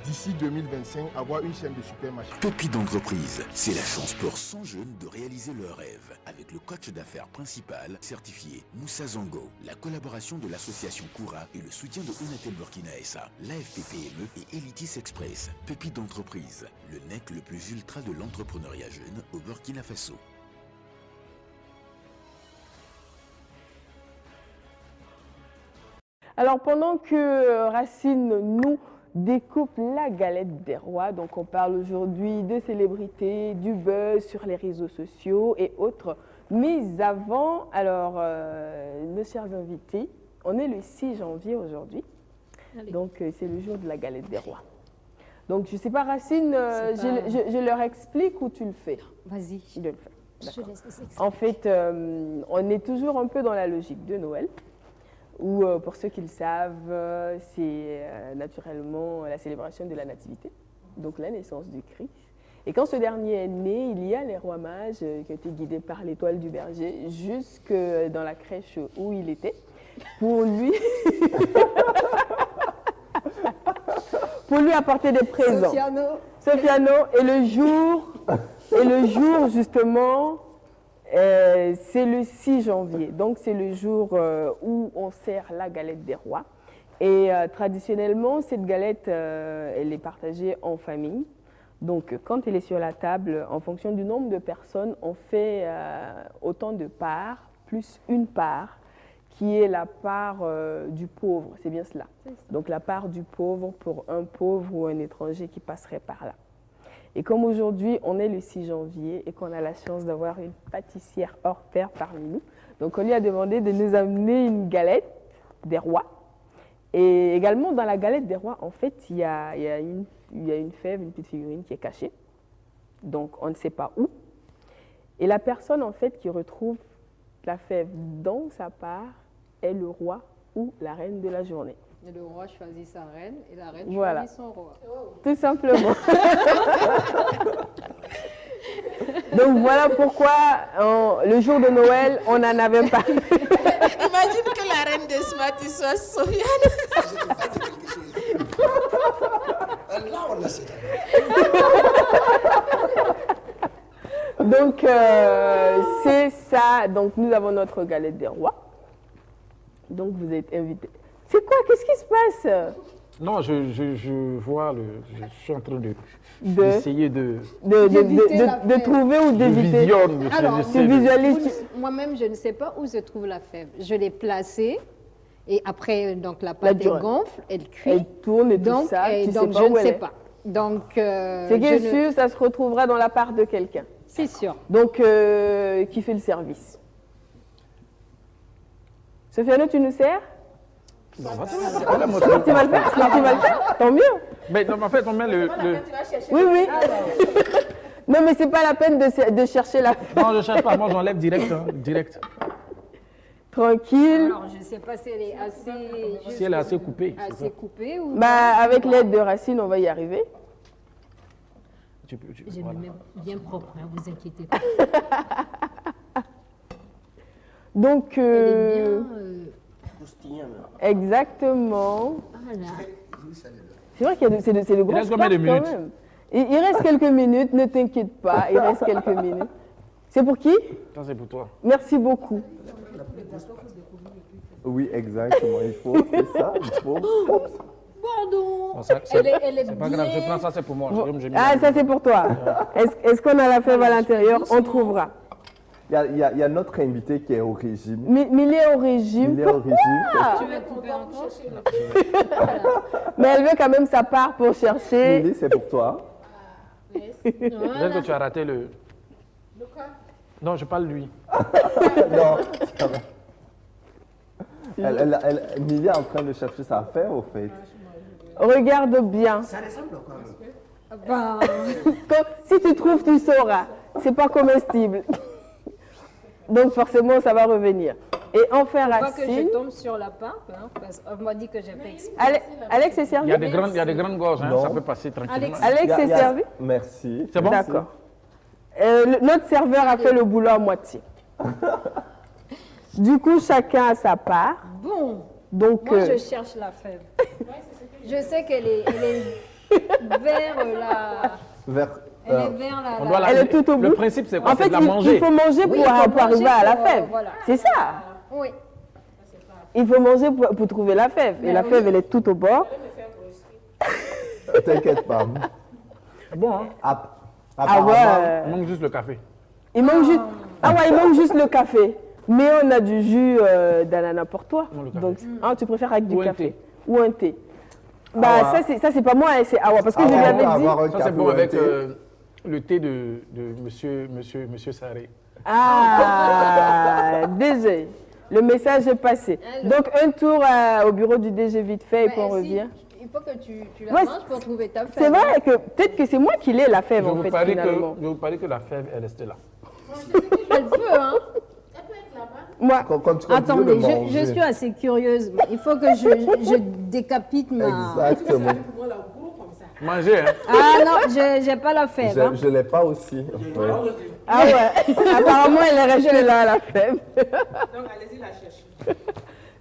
D'ici 2025, avoir une chaîne de supermarché. Pépites d'entreprise, c'est la chance pour 100 jeunes de réaliser leurs rêves. Avec le coach d'affaires principal, certifié Moussa Zango, la collaboration de l'association Koura et le soutien de Unatel Burkina SA, l'AFPPME et Elitis Express. Pépites d'entreprise, le NEC le plus ultra de l'entrepreneuriat jeune au Burkina Faso. Alors pendant que Racine nous découpe la galette des rois, donc on parle aujourd'hui de célébrités, du buzz sur les réseaux sociaux et autres. Mais avant, alors nos chers invités, on est le 6 janvier aujourd'hui, donc c'est le jour de la galette des rois. Donc je ne sais pas Racine, je leur explique ou tu le fais? Vas-y. Je le fais. En fait, on est toujours un peu dans la logique de Noël. Ou pour ceux qui le savent, c'est naturellement la célébration de la nativité, donc la naissance du Christ. Et quand ce dernier est né, il y a les rois mages qui ont été guidés par l'étoile du berger jusque dans la crèche où il était, pour lui, pour lui apporter des présents. Sofiano. Et le jour justement, c'est le 6 janvier, donc c'est le jour où on sert la galette des rois. Et traditionnellement, cette galette, elle est partagée en famille. Donc quand elle est sur la table, en fonction du nombre de personnes, on fait autant de parts, plus une part, qui est la part du pauvre, c'est bien cela. Donc la part du pauvre pour un pauvre ou un étranger qui passerait par là. Et comme aujourd'hui, on est le 6 janvier et qu'on a la chance d'avoir une pâtissière hors pair parmi nous, donc on lui a demandé de nous amener une galette des rois. Et également, dans la galette des rois, en fait, il y a une fève, une petite figurine qui est cachée. Donc, on ne sait pas où. Et la personne, en fait, qui retrouve la fève dans sa part est le roi ou la reine de la journée. Et le roi choisit sa reine et la reine Voilà. choisit son roi. Tout simplement. Donc, voilà pourquoi, le jour de Noël, on n'en avait pas. Imagine que la reine de Smarty soit Sofiane. Là, on a cette. Donc, c'est ça. Donc, nous avons notre galette des rois. Donc, vous êtes invités. C'est quoi? Qu'est-ce qui se passe? Non, je vois, je suis en train d'essayer de trouver ou d'éviter. Visionne, Alors, tu visualises. Moi-même, je ne sais pas où se trouve la fève. Je l'ai placée et après, donc la pâte elle gonfle, elle cuit. Elle tourne et donc, tout ça. et Tu donc sais pas je où ne elle sais est. pas. Donc, c'est qui est sûr, ça se retrouvera dans la part de quelqu'un. C'est sûr. Donc, qui fait le service? Sofiane, tu nous sers? Non, Tu vas le faire? Tu vas le faire? Tant mieux. Mais non, en fait, on met le... Oui, oui. Non, mais c'est pas la peine de chercher la fève. Non, je ne cherche pas. Moi, j'enlève direct. Hein, direct. Tranquille. Alors, je ne sais pas si elle est assez... Si elle est assez coupée. Assez coupée ou... Bah, avec l'aide de Racine, on va y arriver. Je me mets bien propre, ne vous inquiétez pas. Donc, Croustillant, même. exactement. Voilà. C'est vrai qu'il y a c'est de grosses reste combien de parts quand minutes? même. Il reste quelques minutes, ne t'inquiète pas, il reste quelques minutes. C'est pour qui? Ça, c'est pour toi. Merci beaucoup. Oui, exactement. Il faut, c'est ça. Il faut. Pardon. Bon, ça, Elle est c'est pas bien. grave, je prends ça, c'est pour moi. J'ai mis Ah, ça c'est pour toi. Est-ce qu'on a la fève à l'intérieur? On trouvera. Il y a notre invité qui est au régime. Mais il est au régime. Il est au régime. Tu veux couper encore? Mais elle veut quand même sa part pour chercher. Lily, c'est pour toi. Peut-être que tu as raté le... Non, je parle lui. Non, ça va. Milly est en train de chercher sa affaire, au fait. Regarde bien. Ça ressemble quoi? Bah, Si tu trouves, tu sauras. C'est pas comestible. Donc forcément, ça va revenir. Et enfin, pas que je Racine. tombe sur la part, hein, parce qu'on m'a dit que j'ai fait exprès. Alex est servi? Il y a des grandes gorges, hein, ça peut passer tranquillement. Alex est servi? Merci. C'est bon? D'accord. Notre serveur a fait le boulot à moitié. Du coup, chacun a sa part. Bon, Donc, moi je cherche la fève. Je sais qu'elle est vers la... Elle est vers la... On doit la- elle est tout au bout. Le principe, c'est quoi? En C'est fait, de la manger. il faut manger Oui, pour, il faut pour arriver manger à la pour, fève. voilà. C'est ça. Oui. Il faut manger pour trouver la fève. Et la fève, elle est tout au bord. T'inquiète pas. C'est bon, hein? Ah ouais. Il manque juste le café. Il manque juste... Ah ouais, il manque juste le café. Mais on a du jus d'ananas pour toi. Non, le café. Donc, tu préfères avec du Ou un café. thé. Ou un thé. Bah, Awa. ça, c'est pas moi, c'est Awa. Parce que je lui avais dit... Ça, c'est bon avec le thé de monsieur Sarré. Ah, DG. Le message est passé. Donc, un tour au bureau du DG vite fait et puis on revient. Il faut que tu la Ouais, manges pour trouver ta fève. C'est vrai que peut-être que c'est moi qui l'ai, la fève, Je en vous fait, parie finalement. que la fève est restée là. Elle peut, hein. Moi, Quand tu continues Attendez, de manger. je suis assez curieuse. Il faut que je décapite ma... Exactement. Mangez, hein? Ah non, j'ai pas la fève. Hein. Je ne l'ai pas aussi. Ouais. Ah ouais, apparemment elle est restée là, la fève. Donc allez-y la chercher.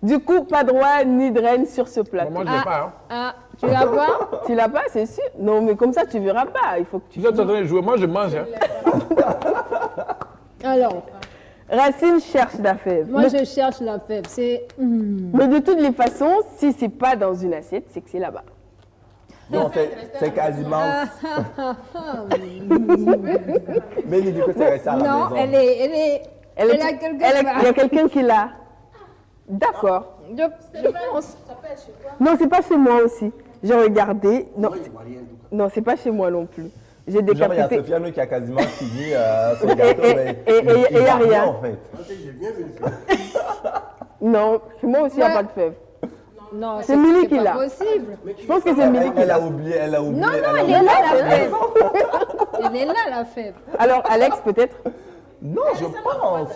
Du coup, pas droit ni de reine sur ce plateau. Moi, je ne l'ai pas. Hein? Ah, tu l'as pas? Tu l'as pas, c'est sûr. Non, mais comme ça, tu verras pas. Il faut que tu... Vous êtes en train de jouer, moi je mange. Hein? Alors, Racine cherche la fève. moi je cherche la fève. C'est... Mais de toutes les façons, si c'est pas dans une assiette, c'est que c'est là-bas. Non, c'est quasiment. Mais il dit que c'est resté à la Non, maison. elle a quelque part. Il y a quelqu'un qui l'a. D'accord. Je pense. Non, c'est pas chez moi aussi. J'ai regardé. Non, c'est pas chez moi non plus. J'ai Genre, il y a décapité. Sofiane qui a quasiment fini son gâteau, mais et il y a va rien. en fait. Non, moi aussi, il n'y a pas de fève. Non, C'est Milly qui pas l'a. possible. Je pense que c'est Milly qui Elle l'a. a oublié, elle a oublié. Non, elle a elle est oublié. là, la fève. Elle est là, la fève. Alors, Alex, peut-être? Non, je pense.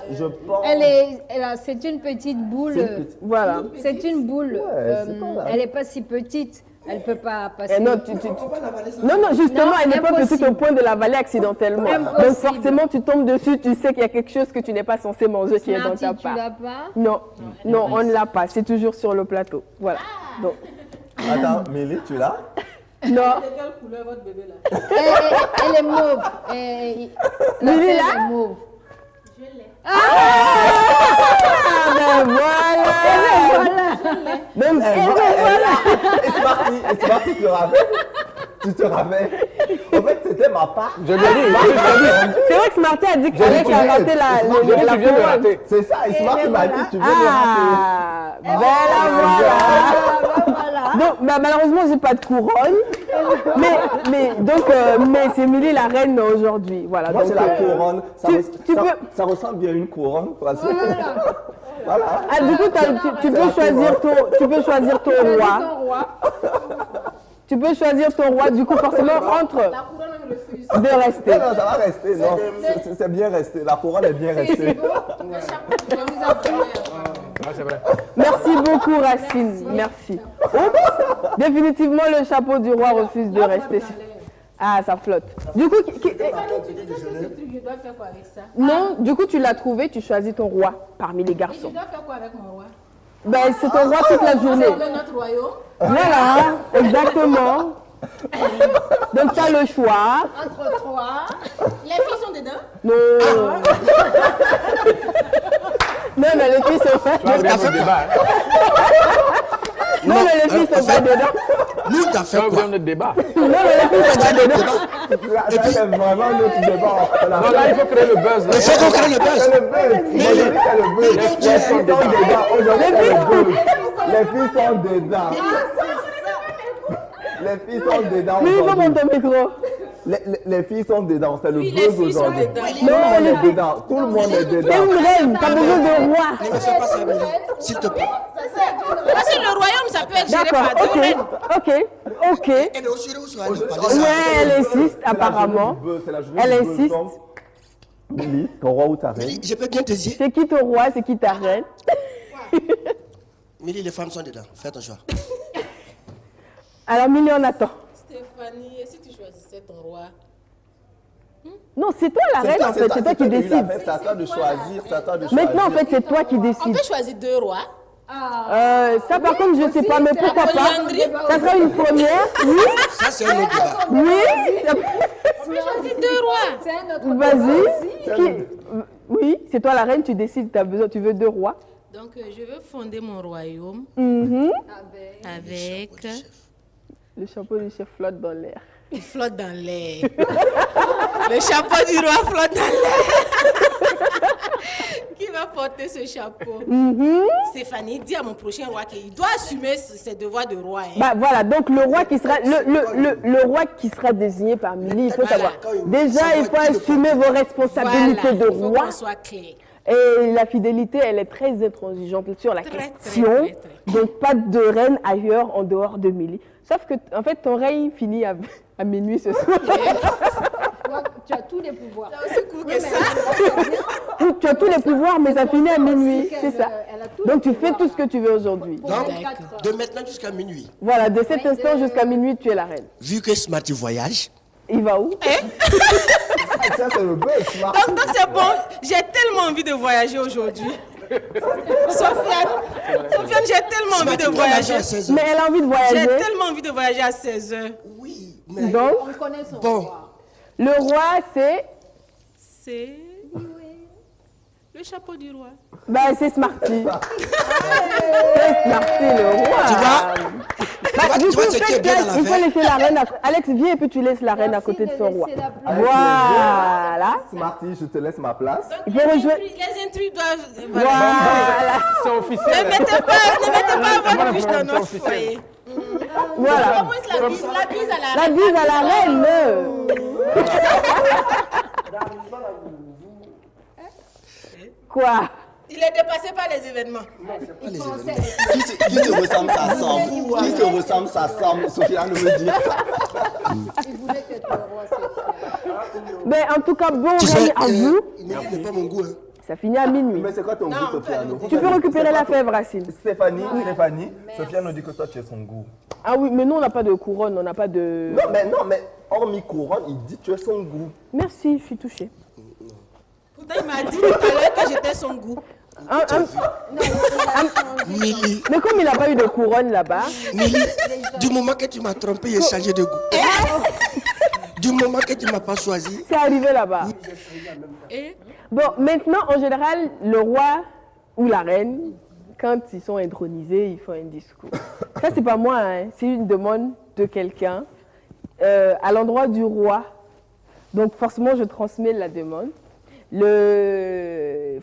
C'est une petite boule. C'est une petite- Voilà. C'est une boule. c'est pas grave. Elle n'est pas si petite. Elle ne peut pas passer. Eh non, non, justement, Non, elle n'est pas petite impossible. au point de l'avaler accidentellement. Impossible. Donc forcément, tu tombes dessus, tu sais qu'il y a quelque chose que tu n'es pas censé manger qui est dans ta Smarty, tu part. l'as pas? Non, non, on ne l'a pas. C'est toujours sur le plateau. Voilà. Donc, Attends, Milly, tu l'as? non. De quelle couleur votre bébé là? Elle est mauve. La Milly, fève là? est mauve. Ah ben voilà. Donc, Et Smarty, tu te rappelles? Tu te rappelles? En fait, c'était ma part. Je l'ai dit. c'est vrai que Smarty a dit qu'Alex a raté la Tu viens de couronne. rater. C'est ça, et Smarty m'a dit, tu viens de rater. Ah, ben là, voilà. Donc, bah, malheureusement, j'ai pas de couronne. Mais c'est Milly la reine aujourd'hui. Voilà. Moi, donc, c'est la couronne. Ça peux- ressemble bien à une couronne. Parce que... Voilà. Ah, du coup, tu peux choisir ton roi. Tu peux choisir ton roi. Du coup, forcément, entre La couronne même refuse. de rester. Non, ça va rester. Non, c'est bien resté. La couronne est bien restée. Le chapeau, tu vas vous appeler. Ah, c'est vrai. Merci beaucoup, Racine. Merci. Oups, définitivement, le chapeau du roi refuse de rester. Ah, ça flotte. Du coup, Tu disais que ce truc, je dois faire quoi avec ça? non, du coup, tu l'as trouvé, tu choisis ton roi parmi les Et je garçons. dois faire quoi avec mon roi? Ben, c'est ton roi toute la journée. Dans notre royaume. Voilà, exactement. Donc, tu as le choix. Entre trois. Les filles sont dedans? Non. Non, mais les filles sont pas Tu vas dedans. ouvrir le débat. Non, mais les filles sont pas dedans. Nous, t'as Tu fait vas quoi? ouvrir notre débat. Non, mais les filles sont pas dedans. Là, c'est vraiment notre débat. Non, là, il faut créer le buzz. Il faut qu'on crée le buzz. C'est le buzz. Aujourd'hui, c'est le buzz. Les filles sont dedans. Aujourd'hui, c'est le buzz. Les filles sont dedans. Les filles sont dedans. Oui, il faut aujourd'hui. monter ton micro. Les filles sont dedans. C'est le Oui, les buzz filles sont aujourd'hui. dedans. Tout le monde est dedans. Tout le monde est T'es dedans. une reine, t'as besoin de roi. Ne me fais pas ça, Milly. S'il te plaît. Parce que le royaume, ça peut être géré D'accord, par deux reines. ok. Et mais aussi, où soit allé parler ça? Ouais, elle insiste, apparemment. C'est la journée Elle du buzz. insiste. Donc, Milly, ton roi ou ta reine? Milly, je peux bien te dire. C'est qui ton roi, c'est qui ta reine? Milly, les femmes sont dedans. Fais ton choix. Alors, Milly, on attend. Stéphanie, et si tu choisissais ton roi? Non, c'est toi la reine, en fait, c'est toi qui décides. C'est à toi de choisir. C'est à toi de choisir. Maintenant, en fait, c'est toi qui On décides. peut choisir deux rois. Ça, par contre, je ne sais pas, mais pourquoi pas? polyandrie. Ça sera une première, oui. Ça, c'est un autre débat. Oui. On peut choisir deux rois. C'est un autre Vas-y. Oui, c'est toi la reine, tu décides, tu veux deux rois. Donc, je veux fonder mon royaume Mhm. avec... Le chapeau du chef flotte dans l'air. Il flotte dans l'air. Le chapeau du roi flotte dans l'air. Qui va porter ce chapeau? Stéphanie, dis à mon prochain roi qu'il doit assumer ses devoirs de roi. Hein. Bah voilà, donc le roi qui sera le roi qui sera désigné par Milly, il faut savoir. Déjà, il faut assumer vos responsabilités de il faut roi. qu'on soit clair. Et la fidélité, elle est très intransigeante sur la question. très. Donc, pas de reine ailleurs en dehors de Milly. Sauf que, en fait, ton règne finit à minuit ce soir. Toi, tu as tous les pouvoirs. C'est aussi cool que ça. Oui, tu as tous les pouvoirs, mais ça finit à minuit. C'est ça. Elle a tous Donc, les tu fais tout ce que tu veux aujourd'hui. Donc, de maintenant jusqu'à minuit, Voilà, de cet instant jusqu'à minuit, tu es la reine. vu que Smarty voyage, Il va où? Ça, c'est le buzz. Donc c'est bon. J'ai tellement envie de voyager aujourd'hui. Sofiane, j'ai tellement envie de voyager. Mais elle a envie de voyager. J'ai tellement envie de voyager à 16h. Oui, Donc, On connaît son bon, roi. le roi, c'est... C'est le chapeau du roi. Bah, c'est Smarty. C'est Smarty, le roi. Tu vois? Bah, du tu vois coup, ce qui est faites bien place, dans il faut l'affaire? laisser la reine. Alex, viens et puis tu laisses la reine à côté de son roi. Voilà. Smarty, je te laisse ma place. Il faut rejoindre. Les intrus doivent... Voilà. C'est officiel. Ne mettez pas votre bouche dans notre foyer. Voilà. Au moins la bise à la La reine. bise à la reine. Quoi? Il est dépassé par les événements. Qui se ressemble s'assemble. Qui se ressemble s'assemble. Sofiane me dit ça. Il voulait que tu roi Sofiane. Mais en tout cas, bon Tu sais, règne à vous. il n'est pas mon goût. Hein. Ça finit à minuit. Mais c'est quoi ton goût, Sofiane? Tu peux récupérer la fève, Racine. Stéphanie, Sofiane nous dit que toi tu es son goût. Ah oui, mais nous on n'a pas de couronne, on n'a pas de... Non, mais hormis couronne, il dit que tu es son goût. Merci, je suis touchée. Pourtant, il m'a dit tout à l'heure que j'étais son goût. Mais comme il n'a pas eu de couronne là-bas... Mili, du moment que tu m'as trompé, j'ai changé de goût. Du moment que tu ne m'as pas choisi. C'est arrivé là-bas. Bon, maintenant, en général, le roi ou la reine, quand ils sont intronisés, ils font un discours. Ça, c'est pas moi, hein. C'est une demande de quelqu'un à l'endroit du roi. Donc, forcément, je transmets la demande. Le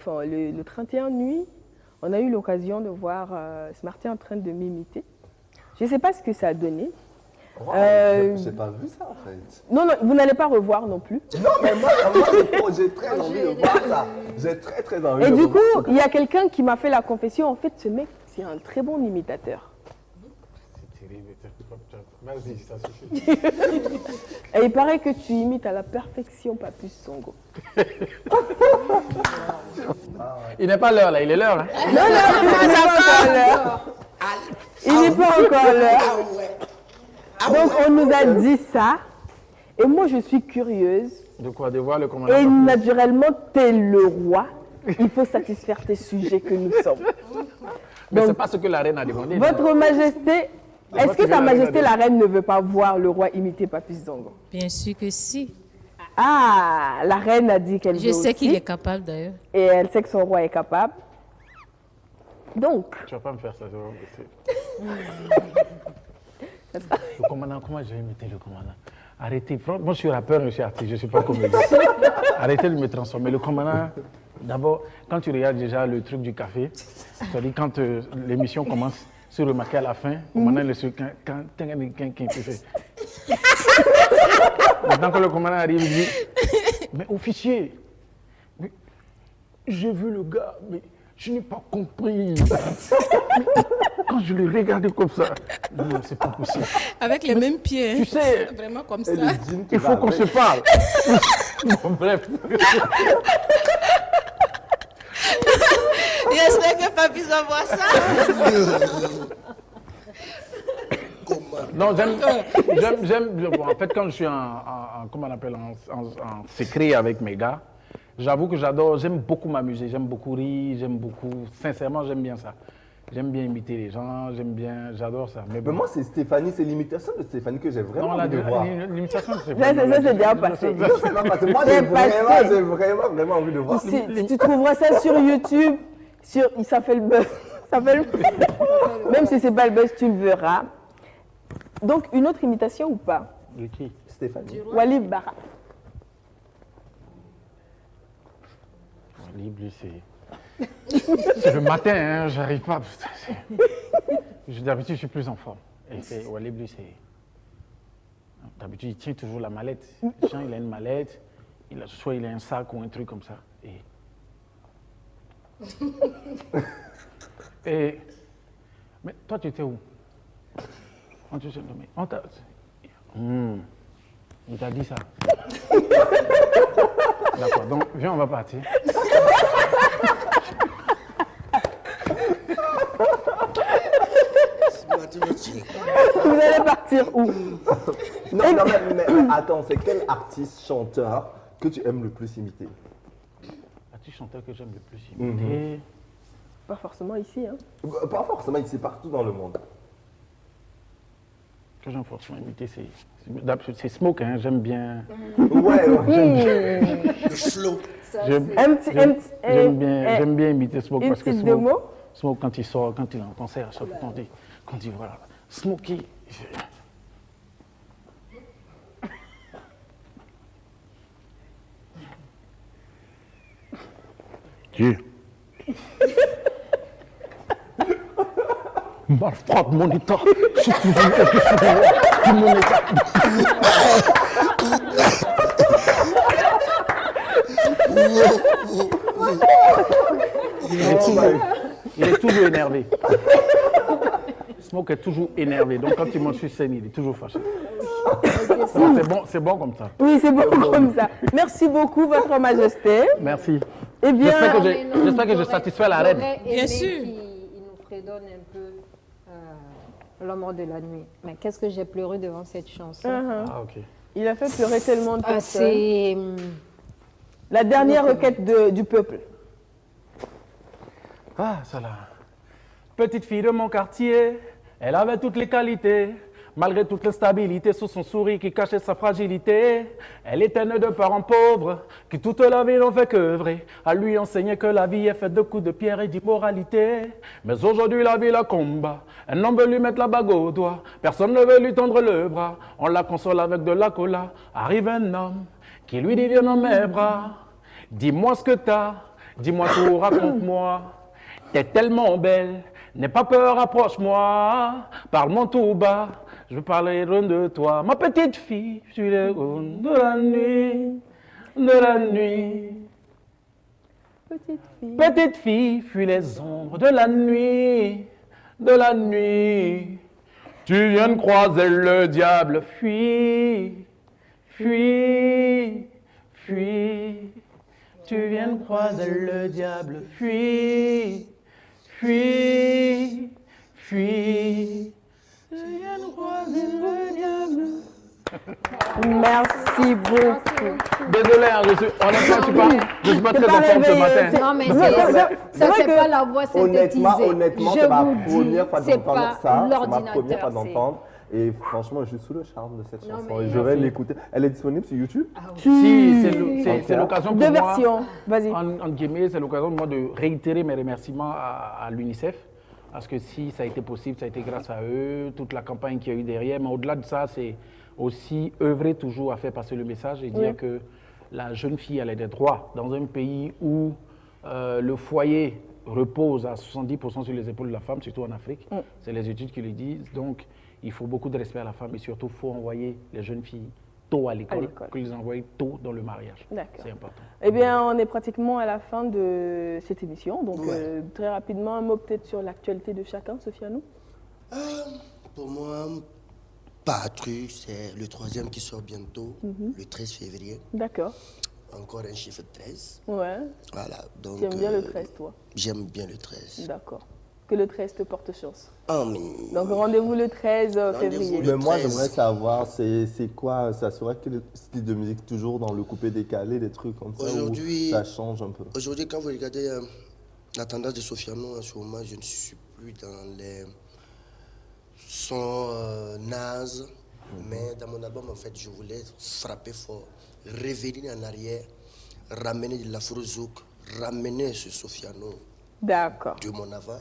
31 nuit, on a eu l'occasion de voir Smarty en train de m'imiter. Je ne sais pas ce que ça a donné. J'ai pas vu ça en fait. Non, vous n'allez pas revoir non plus. Non, mais moi j'ai très envie de voir ça. J'ai très envie de voir ça. Et du coup, il y a quelqu'un qui m'a fait la confession. En fait, ce mec, c'est un très bon imitateur. C'est terrible. Vas-y, ça suffit. Et il paraît que tu imites à la perfection Papus Songo. Il n'est pas l'heure là, il est l'heure. Hein. Non, il n'est pas encore l'heure. Il n'est pas encore l'heure. Donc, on nous a dit ça. Et moi, je suis curieuse. De quoi? De voir le commandant? Et naturellement, t'es le roi. Il faut satisfaire tes sujets que nous sommes. Mais c'est pas ce que la reine a demandé. Votre Majesté, est-ce que Sa Majesté la reine ne veut pas voir le roi imiter Papus Zongo? Bien sûr que si. Ah, la reine a dit qu'elle veut Je sais aussi. qu'il est capable d'ailleurs. Et elle sait que son roi est capable. Donc... Tu vas pas me faire ça, le commandant, comment je vais imiter le commandant? Arrêtez. Moi, je suis rappeur, je suis artiste, je ne suis pas comédien. Arrêtez de me transformer. Le commandant, d'abord, quand tu regardes déjà le truc du café, c'est-à-dire quand l'émission commence, se remarquer à la fin, le commandant, le fait. Maintenant que le commandant arrive, il dit, mais officier, mais j'ai vu le gars, mais je n'ai pas compris. Quand je l'ai regardé comme ça, non, c'est pas possible. Avec les mêmes pieds. Hein. Tu sais, vraiment comme ça. Il faut qu'on se parle. Bon, bref. J'espère que Papy va voir ça. Non, j'aime. Bon, en fait, quand je suis comment on appelle, en secret avec mes gars, j'avoue que j'aime beaucoup m'amuser, j'aime beaucoup rire, sincèrement, j'aime bien ça. J'aime bien imiter les gens, j'adore ça. Mais moi, c'est Stéphanie, c'est l'imitation de Stéphanie que j'ai vraiment envie de voir. L'imitation de Stéphanie. Ça, c'est déjà passé. Non, c'est pas passé. Moi, j'ai vraiment envie de voir. Tu trouveras ça sur YouTube, ça fait le buzz. Même si c'est pas le buzz, tu le verras. Donc, une autre imitation ou pas? De qui? Stéphanie. Walid Bara. Walid, lui, c'est le matin, hein, j'arrive pas. D'habitude, je suis plus en forme. Et Walid, lui, c'est... D'habitude, il tient toujours la mallette. Jean, il a une mallette, soit il a un sac ou un truc comme ça. Mais toi, tu étais où? Il t'a dit ça. D'accord, donc viens, on va partir. Vous allez partir où? Non, mais attends, c'est quel artiste chanteur que tu aimes le plus imiter? Artiste chanteur que j'aime le plus imiter? Pas forcément ici, hein? Pas forcément ici, partout dans le monde. Que j'aime forcément imiter, c'est Smoke, hein, j'aime bien. Ouais. Le flow. J'aime bien imiter Smoke parce que Smoke, quand il sort, quand il est en concert, quand il voilà, Smokey. Dieu. Malfrate mon état. Je suis toujours au-dessus de moi. Tout mon état. Il est toujours énervé. Smoke est toujours énervé. Donc quand il monte sur scène, il est toujours fâché. C'est bon comme ça. Oui, c'est bon comme ça. Merci beaucoup, Votre Majesté. Merci. Eh bien, j'espère que je satisfais la reine. Bien sûr. Il nous prédonne un peu l'ombre de la nuit. Mais qu'est-ce que j'ai pleuré devant cette chanson. Ah, ok. Il a fait pleurer tellement de personnes. C'est la dernière requête du peuple. Ah, ça là. Petite fille de mon quartier, elle avait toutes les qualités. Malgré toute l'instabilité sous son sourire qui cachait sa fragilité, elle était née de parents pauvres qui toute la vie n'ont fait qu'œuvrer à lui enseigner que la vie est faite de coups de pierre et d'immoralité. Mais aujourd'hui la vie la combat, un homme veut lui mettre la bague au doigt, personne ne veut lui tendre le bras, on la console avec de la cola. Arrive un homme qui lui dit viens dans mes bras, dis-moi ce que t'as, dis-moi tout, raconte-moi, t'es tellement belle. N'aie pas peur, approche-moi, parle-moi tout bas, je veux parler de toi. Ma petite fille, je suis le de la nuit, de la nuit. Petite fille, fuis les ombres de la nuit, de la nuit. Tu viens de croiser le diable, fuis, fuis, fuis. Tu viens de croiser le diable, fuis. Fuis, fuis, je viens de croiser le diable. Merci beaucoup. Désolé, hein, je suis pas très en forme ce matin. Non, mais ça, c'est pas la voix synthétisée. Honnêtement, c'est ma première fois d'entendre ça. C'est ma première fois d'entendre. Et franchement, je suis sous le charme de cette chanson. Et je vais l'écouter. Elle est disponible sur YouTube? Si, c'est l'occasion pour moi. Deux versions, vas-y. En guillemets, c'est l'occasion pour moi de réitérer mes remerciements à l'UNICEF. Parce que si ça a été possible, ça a été grâce à eux, toute la campagne qu'il y a eu derrière. Mais au-delà de ça, c'est aussi œuvrer toujours à faire passer le message et dire que la jeune fille, elle a des droits. Dans un pays où le foyer repose à 70% sur les épaules de la femme, surtout en Afrique, c'est les études qui le disent. Donc, il faut beaucoup de respect à la femme et surtout, il faut envoyer les jeunes filles tôt à l'école, que les envoyer tôt dans le mariage. C'est important. Eh bien, on est pratiquement à la fin de cette émission. Donc, très rapidement, un mot peut-être sur l'actualité de chacun, Sofianou. Pour moi, Patru, c'est le 3e qui sort bientôt, le 13 février. D'accord. Encore un chiffre 13. Ouais. Voilà. Donc, tu aimes bien le 13, toi? J'aime bien le 13. D'accord. Que le 13 te porte chance. Amen. Donc rendez-vous le 13 février. Mais moi, j'aimerais savoir, c'est quoi, ça serait quel style de musique? Toujours dans le coupé décalé, des trucs comme ça, ou ça change un peu? Aujourd'hui, quand vous regardez la tendance de Sofianou en ce moment, je ne suis plus dans les sons nazes, mais dans mon album, en fait, je voulais frapper fort, revenir en arrière, ramener de l'afro-zouk, ramener ce Sofianou. D'accord. De mon avant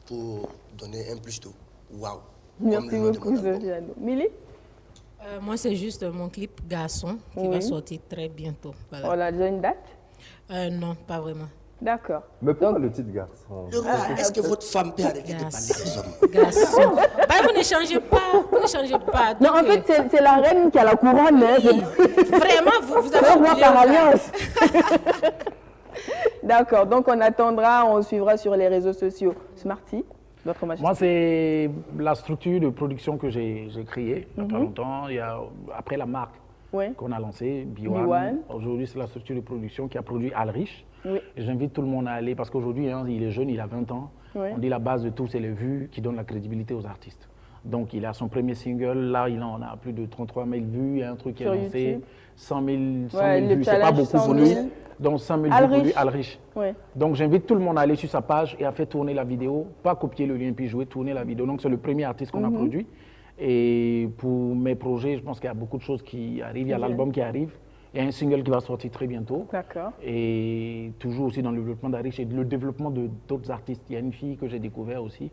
pour donner un plus de waouh. Merci beaucoup, Sofianou. Milly? Moi, c'est juste mon clip Garçon qui va sortir très bientôt. Voilà. On a déjà une date? Non, pas vraiment. D'accord. Mais pourquoi le titre Garçon? Est-ce que votre femme peut arrêter de parler des hommes? Garçon. Vous ne changez pas. Vous ne changez pas. Donc, non, en fait, c'est la reine qui a la couronne. Oui. Vraiment, vous avez oublié par alliance. D'accord, donc on attendra, on suivra sur les réseaux sociaux. Smarty, votre majesté. Moi, c'est la structure de production que j'ai créée il n'y a pas longtemps. Il y a, après la marque qu'on a lancée, B1. Aujourd'hui, c'est la structure de production qui a produit Alrich. Oui. J'invite tout le monde à aller parce qu'aujourd'hui, il est jeune, il a 20 ans. Oui. On dit la base de tout, c'est les vues qui donnent la crédibilité aux artistes. Donc, il a son premier single. Là, il en a plus de 33 000 vues. Il y a un truc qui est lancé. 100 000 vues. C'est pas beaucoup pour lui. Donc 100 000 vues pour lui, Alrich. Ouais. Donc j'invite tout le monde à aller sur sa page et à faire tourner la vidéo, pas copier le lien puis jouer, tourner la vidéo. Donc c'est le premier artiste qu'on a produit. Et pour mes projets, je pense qu'il y a beaucoup de choses qui arrivent. Il y a l'album qui arrive. Il y a un single qui va sortir très bientôt. D'accord. Et toujours aussi dans le développement d'Alrich et le développement d'autres artistes. Il y a une fille que j'ai découvert aussi,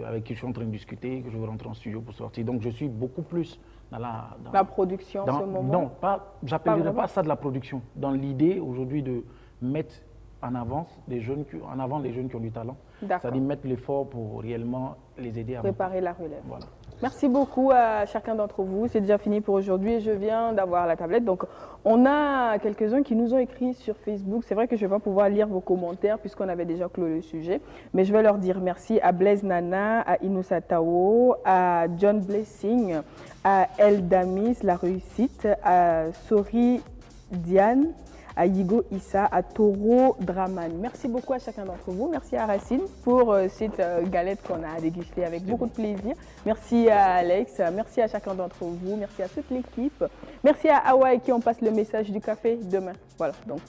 avec qui je suis en train de discuter, que je veux rentrer en studio pour sortir. Donc je suis beaucoup plus dans la production en ce moment? Non, j'appellerais pas ça de la production. Dans l'idée aujourd'hui de mettre en avant les jeunes qui ont du talent. C'est-à-dire mettre l'effort pour réellement les aider à préparer la relève. Voilà. Merci beaucoup à chacun d'entre vous. C'est déjà fini pour aujourd'hui et je viens d'avoir la tablette. Donc, on a quelques-uns qui nous ont écrit sur Facebook. C'est vrai que je ne vais pas pouvoir lire vos commentaires puisqu'on avait déjà clos le sujet. Mais je vais leur dire merci à Blaise Nana, à Inoussa Tao, à John Blessing, à El Damis, La Réussite, à Sori Diane, à Yigo Issa, à Toro Draman. Merci beaucoup à chacun d'entre vous. Merci à Racine pour cette galette qu'on a dégustée avec beaucoup de plaisir. Merci à Alex, merci à chacun d'entre vous, merci à toute l'équipe. Merci à Hawaï qui en passe le message du café demain. Voilà, donc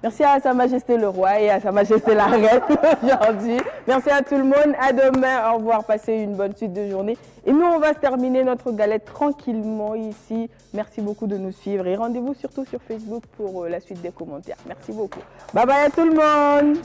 merci à Sa Majesté le Roi et à Sa Majesté la Reine aujourd'hui. Merci à tout le monde, à demain, au revoir, passez une bonne suite de journée. Et nous, on va se terminer notre galette tranquillement ici. Merci beaucoup de nous suivre et rendez-vous surtout sur Facebook pour la suite des commentaires. Merci beaucoup. Bye bye à tout le monde.